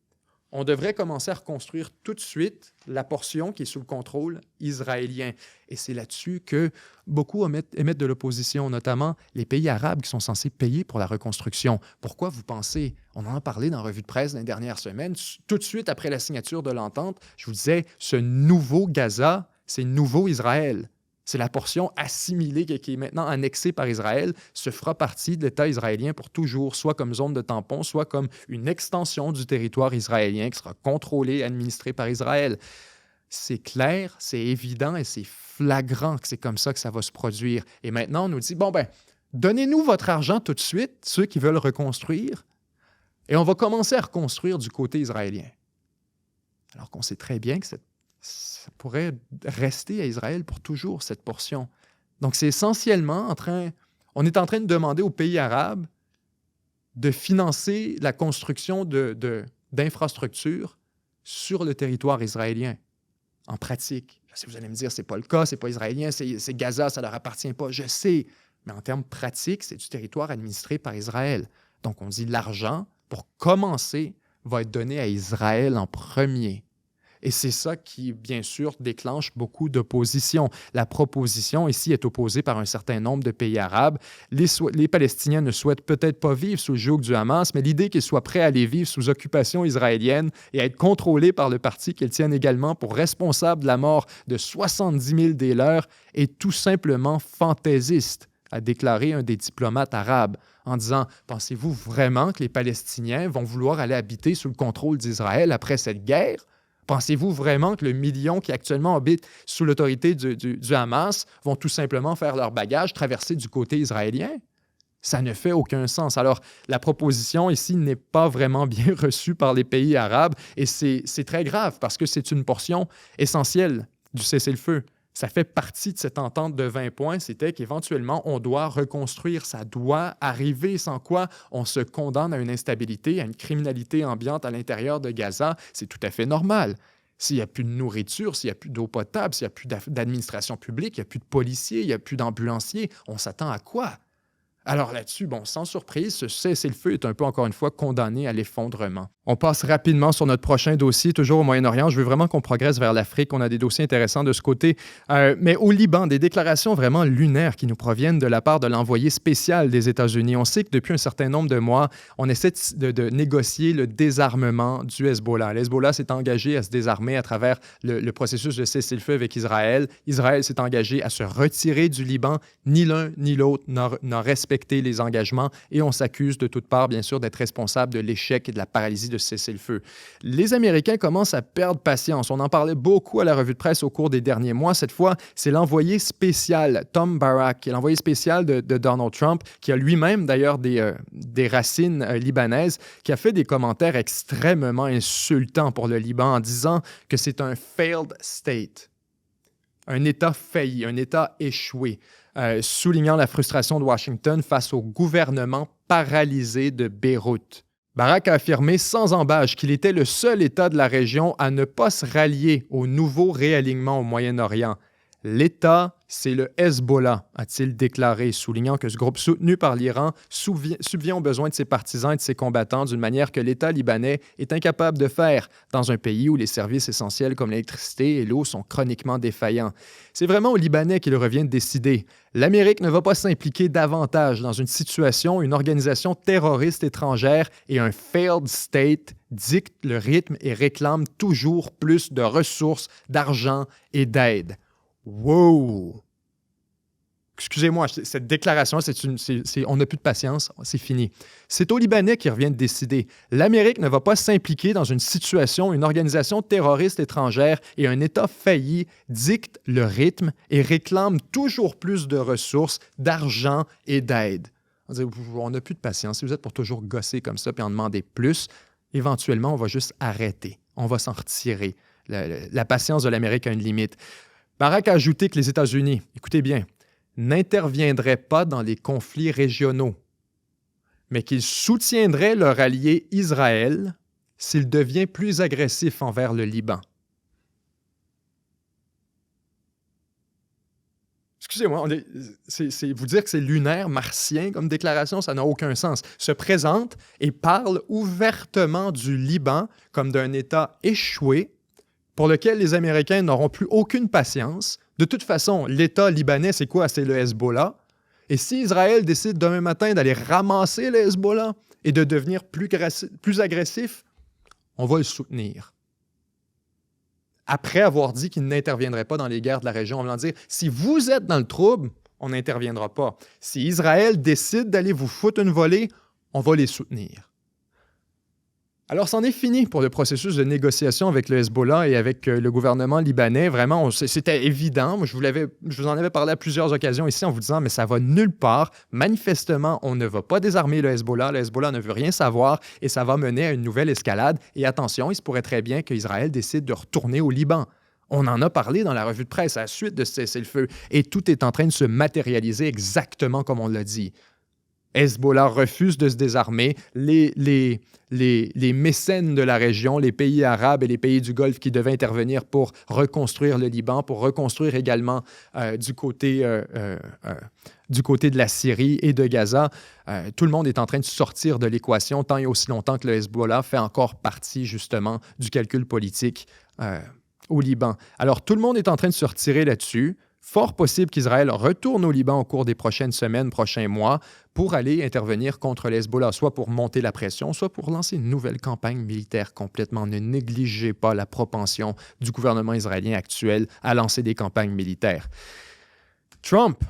on devrait commencer à reconstruire tout de suite la portion qui est sous le contrôle israélien. Et c'est là-dessus que beaucoup émettent de l'opposition, notamment les pays arabes qui sont censés payer pour la reconstruction. Pourquoi vous pensez? On en a parlé dans la revue de presse dans les dernières semaines. Tout de suite après la signature de l'entente, je vous disais, ce nouveau Gaza, c'est nouveau Israël. C'est la portion assimilée qui est maintenant annexée par Israël, se fera partie de l'État israélien pour toujours, soit comme zone de tampon, soit comme une extension du territoire israélien qui sera contrôlée et administrée par Israël. C'est clair, c'est évident et c'est flagrant que c'est comme ça que ça va se produire. Et maintenant, on nous dit, donnez-nous votre argent tout de suite, ceux qui veulent reconstruire, et on va commencer à reconstruire du côté israélien. Alors qu'on sait très bien que ça pourrait rester à Israël pour toujours, cette portion. Donc, c'est essentiellement on est en train de demander aux pays arabes de financer la construction d'infrastructures sur le territoire israélien, en pratique. Je sais, vous allez me dire, c'est pas le cas, c'est pas israélien, c'est Gaza, ça leur appartient pas, je sais. Mais en termes pratiques, c'est du territoire administré par Israël. Donc, on dit l'argent pour commencer, va être donné à Israël en premier. Et c'est ça qui, bien sûr, déclenche beaucoup d'opposition. La proposition ici est opposée par un certain nombre de pays arabes. Les Palestiniens ne souhaitent peut-être pas vivre sous le joug du Hamas, mais l'idée qu'ils soient prêts à aller vivre sous occupation israélienne et à être contrôlés par le parti qu'ils tiennent également pour responsable de la mort de 70 000 des leurs est tout simplement fantaisiste, a déclaré un des diplomates arabes, en disant « Pensez-vous vraiment que les Palestiniens vont vouloir aller habiter sous le contrôle d'Israël après cette guerre? Pensez-vous vraiment que le million qui actuellement habite sous l'autorité du Hamas vont tout simplement faire leur bagage, traverser du côté israélien? » Ça ne fait aucun sens. Alors, la proposition ici n'est pas vraiment bien reçue par les pays arabes et c'est très grave parce que c'est une portion essentielle du cessez-le-feu. Ça fait partie de cette entente de 20 points, c'était qu'éventuellement, on doit reconstruire, ça doit arriver, sans quoi on se condamne à une instabilité, à une criminalité ambiante à l'intérieur de Gaza. C'est tout à fait normal. S'il n'y a plus de nourriture, s'il n'y a plus d'eau potable, s'il n'y a plus d'administration publique, il n'y a plus de policiers, il n'y a plus d'ambulanciers, on s'attend à quoi? Alors là-dessus, bon, sans surprise, ce cessez-le-feu est un peu, encore une fois, condamné à l'effondrement. On passe rapidement sur notre prochain dossier, toujours au Moyen-Orient. Je veux vraiment qu'on progresse vers l'Afrique. On a des dossiers intéressants de ce côté. Mais au Liban, des déclarations vraiment lunaires qui nous proviennent de la part de l'envoyé spécial des États-Unis. On sait que depuis un certain nombre de mois, on essaie de négocier le désarmement du Hezbollah. Le Hezbollah s'est engagé à se désarmer à travers le processus de cessez-le-feu avec Israël. Israël s'est engagé à se retirer du Liban. Ni l'un ni l'autre n'a respecté les engagements et on s'accuse de toutes parts, bien sûr, d'être responsable de l'échec et de la paralysie de cessez-le-feu. Les Américains commencent à perdre patience. On en parlait beaucoup à la revue de presse au cours des derniers mois. Cette fois, c'est l'envoyé spécial, Tom Barrack, qui est l'envoyé spécial de Donald Trump, qui a lui-même d'ailleurs des racines libanaises, qui a fait des commentaires extrêmement insultants pour le Liban en disant que c'est un failed state, un État failli, un État échoué, soulignant la frustration de Washington face au gouvernement paralysé de Beyrouth. Barak a affirmé sans embâche qu'il était le seul État de la région à ne pas se rallier au nouveau réalignement au Moyen-Orient. L'État, c'est le Hezbollah, a-t-il déclaré, soulignant que ce groupe soutenu par l'Iran subvient aux besoins de ses partisans et de ses combattants d'une manière que l'État libanais est incapable de faire dans un pays où les services essentiels comme l'électricité et l'eau sont chroniquement défaillants. C'est vraiment aux Libanais qu'il revient de décider. L'Amérique ne va pas s'impliquer davantage dans une situation où une organisation terroriste étrangère et un failed state dictent le rythme et réclament toujours plus de ressources, d'argent et d'aide. Wow! Excusez-moi, cette déclaration, on n'a plus de patience, c'est fini. C'est aux Libanais qui revient de décider. L'Amérique ne va pas s'impliquer dans une situation où une organisation terroriste étrangère et un État failli dictent le rythme et réclament toujours plus de ressources, d'argent et d'aide. On n'a plus de patience. Si vous êtes pour toujours gosser comme ça et en demander plus, éventuellement, on va juste arrêter. On va s'en retirer. La patience de l'Amérique a une limite. Barak a ajouté que les États-Unis, écoutez bien, n'interviendraient pas dans les conflits régionaux, mais qu'ils soutiendraient leur allié Israël s'il devient plus agressif envers le Liban. Excusez-moi, vous dire que c'est lunaire, martien comme déclaration, ça n'a aucun sens. Se présente et parle ouvertement du Liban comme d'un État échoué pour lequel les Américains n'auront plus aucune patience. De toute façon, l'État libanais, c'est quoi? C'est le Hezbollah. Et si Israël décide demain matin d'aller ramasser le Hezbollah et de devenir plus agressif, on va le soutenir. Après avoir dit qu'il n'interviendrait pas dans les guerres de la région, on va leur dire, si vous êtes dans le trouble, on n'interviendra pas. Si Israël décide d'aller vous foutre une volée, on va les soutenir. Alors, c'en est fini pour le processus de négociation avec le Hezbollah et avec le gouvernement libanais. Vraiment, c'était évident. Moi, je vous en avais parlé à plusieurs occasions ici en vous disant, mais ça va nulle part. Manifestement, on ne va pas désarmer le Hezbollah. Le Hezbollah ne veut rien savoir et ça va mener à une nouvelle escalade. Et attention, il se pourrait très bien qu'Israël décide de retourner au Liban. On en a parlé dans la revue de presse à la suite de ce cessez-le-feu. Et tout est en train de se matérialiser exactement comme on l'a dit. Hezbollah refuse de se désarmer. Les mécènes de la région, les pays arabes et les pays du Golfe qui devaient intervenir pour reconstruire le Liban, pour reconstruire également du côté de la Syrie et de Gaza, tout le monde est en train de sortir de l'équation tant et aussi longtemps que le Hezbollah fait encore partie justement du calcul politique au Liban. Alors tout le monde est en train de se retirer là-dessus. Fort possible qu'Israël retourne au Liban au cours des prochaines semaines, prochains mois, pour aller intervenir contre le Hezbollah, soit pour monter la pression, soit pour lancer une nouvelle campagne militaire complètement. Ne négligez pas la propension du gouvernement israélien actuel à lancer des campagnes militaires. Trump,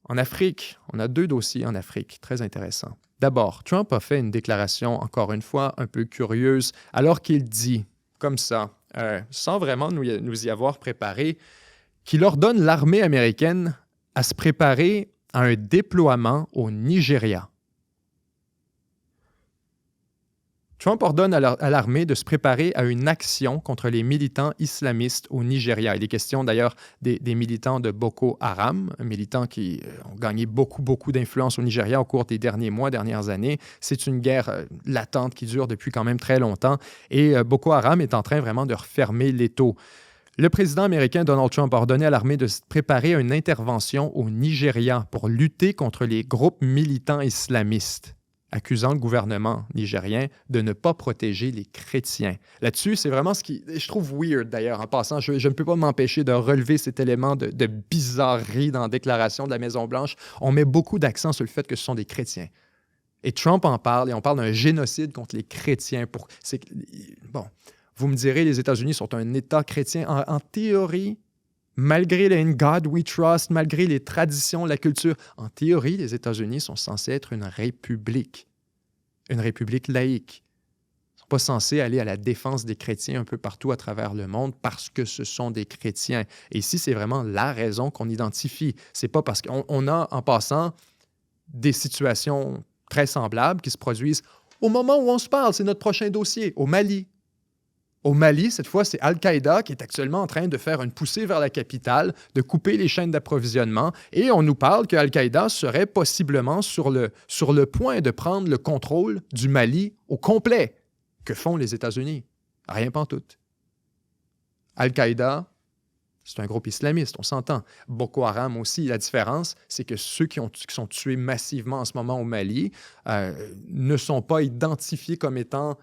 en Afrique, on a 2 dossiers en Afrique, très intéressants. D'abord, Trump a fait une déclaration, encore une fois, un peu curieuse, alors qu'il dit, comme ça, sans vraiment nous y avoir préparé, qu'il ordonne l'armée américaine à se préparer à un déploiement au Nigeria. Trump ordonne à l'armée de se préparer à une action contre les militants islamistes au Nigeria. Il est question d'ailleurs des militants de Boko Haram, militants qui ont gagné beaucoup d'influence au Nigeria au cours des derniers mois, dernières années. C'est une guerre latente qui dure depuis quand même très longtemps et Boko Haram est en train vraiment de refermer l'étau. Le président américain Donald Trump a ordonné à l'armée de se préparer à une intervention au Nigeria pour lutter contre les groupes militants islamistes, accusant le gouvernement nigérien de ne pas protéger les chrétiens. Là-dessus, c'est vraiment ce qui, je trouve weird d'ailleurs, en passant, je ne peux pas m'empêcher de relever cet élément de bizarrerie dans la déclaration de la Maison-Blanche. On met beaucoup d'accent sur le fait que ce sont des chrétiens. Et Trump en parle, et on parle d'un génocide contre les chrétiens. Bon... Vous me direz, les États-Unis sont un État chrétien. En théorie, malgré le « In God We Trust », malgré les traditions, la culture, en théorie, les États-Unis sont censés être une république laïque. Ils ne sont pas censés aller à la défense des chrétiens un peu partout à travers le monde parce que ce sont des chrétiens. Et ici, c'est vraiment la raison qu'on identifie. C'est pas parce qu'on a, en passant, des situations très semblables qui se produisent au moment où on se parle. C'est notre prochain dossier, au Mali. Au Mali, cette fois, c'est Al-Qaïda qui est actuellement en train de faire une poussée vers la capitale, de couper les chaînes d'approvisionnement. Et on nous parle que Al-Qaïda serait possiblement sur le point de prendre le contrôle du Mali au complet. Que font les États-Unis? Rien pantoute. Al-Qaïda, c'est un groupe islamiste, on s'entend. Boko Haram aussi, la différence, c'est que ceux qui sont tués massivement en ce moment au Mali ne sont pas identifiés comme étant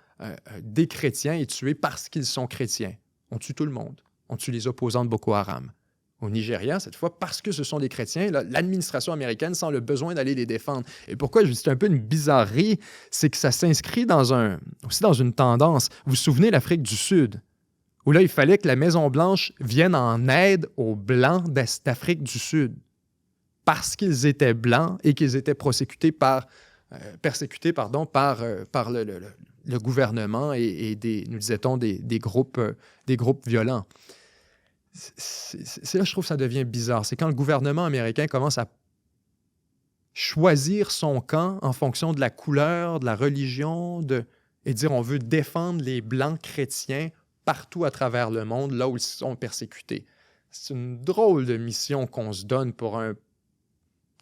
des chrétiens et tués parce qu'ils sont chrétiens. On tue tout le monde. On tue les opposants de Boko Haram. Au Nigeria, cette fois, parce que ce sont des chrétiens, l'administration américaine sent le besoin d'aller les défendre. Et pourquoi je dis c'est un peu une bizarrerie, c'est que ça s'inscrit aussi dans une tendance. Vous vous souvenez l'Afrique du Sud, où là, il fallait que la Maison-Blanche vienne en aide aux Blancs d'Afrique du Sud parce qu'ils étaient blancs et qu'ils étaient persécutés par le gouvernement et nous disait-on, des groupes violents. C'est là que je trouve que ça devient bizarre. C'est quand le gouvernement américain commence à choisir son camp en fonction de la couleur, de la religion, et dire on veut défendre les Blancs chrétiens partout à travers le monde, là où ils sont persécutés. C'est une drôle de mission qu'on se donne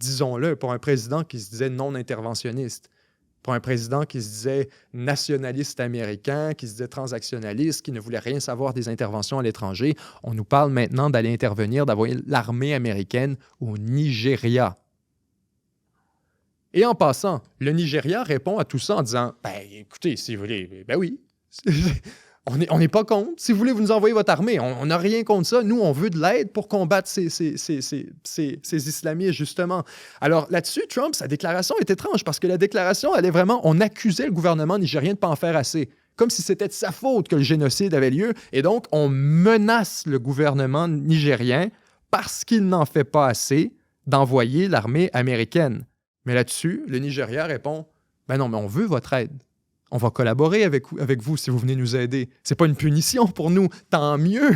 disons-le, pour un président qui se disait non-interventionniste, pour un président qui se disait nationaliste américain, qui se disait transactionnaliste, qui ne voulait rien savoir des interventions à l'étranger. On nous parle maintenant d'aller intervenir, d'envoyer l'armée américaine au Nigeria. Et en passant, le Nigeria répond à tout ça en disant « Ben, écoutez, si vous voulez, ben oui, on n'est pas contre. Si vous voulez, vous nous envoyez votre armée. On n'a rien contre ça. Nous, on veut de l'aide pour combattre ces islamistes, justement. » Alors là-dessus, Trump, sa déclaration est étrange parce que la déclaration, on accusait le gouvernement nigérien de ne pas en faire assez. Comme si c'était de sa faute que le génocide avait lieu. Et donc, on menace le gouvernement nigérien parce qu'il n'en fait pas assez d'envoyer l'armée américaine. Mais là-dessus, le Nigeria répond « Ben non, mais on veut votre aide. On va collaborer avec vous si vous venez nous aider. C'est pas une punition pour nous, tant mieux. »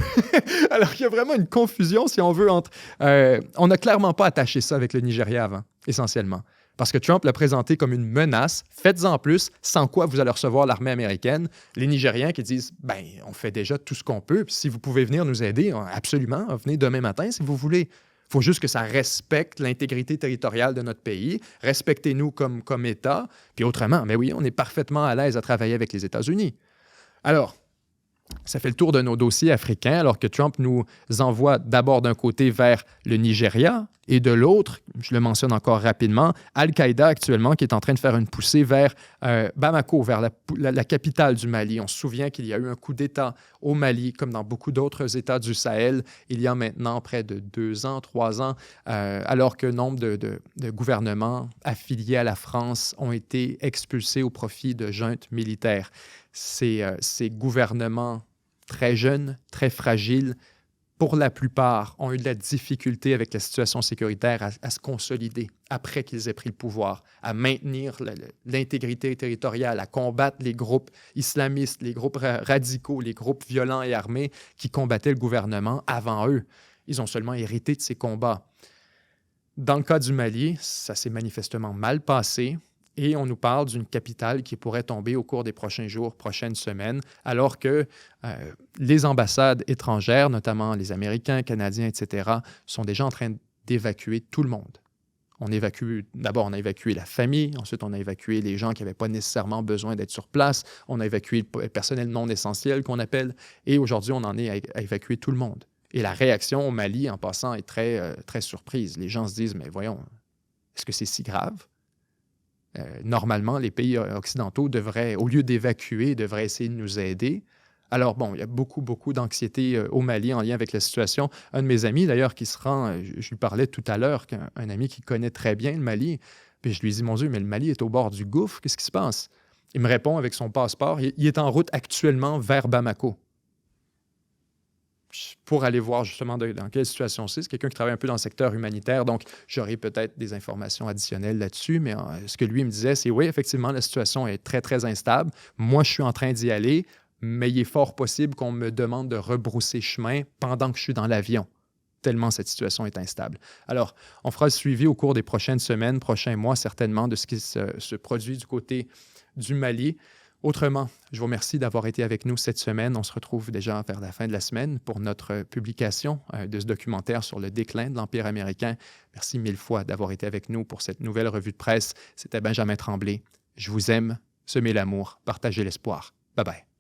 Alors qu'il y a vraiment une confusion, si on veut, entre... on n'a clairement pas attaché ça avec le Nigeria avant, essentiellement. Parce que Trump l'a présenté comme une menace. Faites-en plus, sans quoi vous allez recevoir l'armée américaine. Les Nigériens qui disent, ben, on fait déjà tout ce qu'on peut. Puis si vous pouvez venir nous aider, absolument, venez demain matin si vous voulez. faut juste que ça respecte l'intégrité territoriale de notre pays. Respectez-nous comme État. Puis autrement, mais oui, on est parfaitement à l'aise à travailler avec les États-Unis. Alors, ça fait le tour de nos dossiers africains, alors que Trump nous envoie d'abord d'un côté vers le Nigeria et de l'autre, je le mentionne encore rapidement, Al-Qaïda actuellement qui est en train de faire une poussée vers Bamako, vers la capitale du Mali. On se souvient qu'il y a eu un coup d'État au Mali, comme dans beaucoup d'autres États du Sahel, il y a maintenant près de 2 ans, 3 ans, alors que nombre de gouvernements affiliés à la France ont été expulsés au profit de juntes militaires. Ces gouvernements très jeunes, très fragiles, pour la plupart, ont eu de la difficulté avec la situation sécuritaire à se consolider après qu'ils aient pris le pouvoir, à maintenir l'intégrité territoriale, à combattre les groupes islamistes, les groupes radicaux, les groupes violents et armés qui combattaient le gouvernement avant eux. Ils ont seulement hérité de ces combats. Dans le cas du Mali, ça s'est manifestement mal passé. Et on nous parle d'une capitale qui pourrait tomber au cours des prochains jours, prochaines semaines, alors que les ambassades étrangères, notamment les Américains, Canadiens, etc., sont déjà en train d'évacuer tout le monde. D'abord, on a évacué la famille, ensuite on a évacué les gens qui n'avaient pas nécessairement besoin d'être sur place, on a évacué le personnel non essentiel qu'on appelle, et aujourd'hui, on en est à évacuer tout le monde. Et la réaction au Mali, en passant, est très, très surprise. Les gens se disent, mais voyons, est-ce que c'est si grave? Normalement, les pays occidentaux devraient, au lieu d'évacuer, devraient essayer de nous aider. Alors, bon, il y a beaucoup, beaucoup d'anxiété au Mali en lien avec la situation. Un de mes amis, d'ailleurs, qui se rend, je lui parlais tout à l'heure, un ami qui connaît très bien le Mali, puis je lui dis, mon Dieu, mais le Mali est au bord du gouffre, qu'est-ce qui se passe? Il me répond avec son passeport, il est en route actuellement vers Bamako. Pour aller voir justement dans quelle situation c'est. C'est quelqu'un qui travaille un peu dans le secteur humanitaire, donc j'aurai peut-être des informations additionnelles là-dessus, mais ce que lui me disait, c'est oui, effectivement, la situation est très, très instable. Moi, je suis en train d'y aller, mais il est fort possible qu'on me demande de rebrousser chemin pendant que je suis dans l'avion, tellement cette situation est instable. Alors, on fera le suivi au cours des prochaines semaines, prochains mois, certainement, de ce qui se produit du côté du Mali. Autrement, je vous remercie d'avoir été avec nous cette semaine. On se retrouve déjà vers la fin de la semaine pour notre publication de ce documentaire sur le déclin de l'Empire américain. Merci 1000 fois d'avoir été avec nous pour cette nouvelle revue de presse. C'était Benjamin Tremblay. Je vous aime, semez l'amour, partagez l'espoir. Bye bye.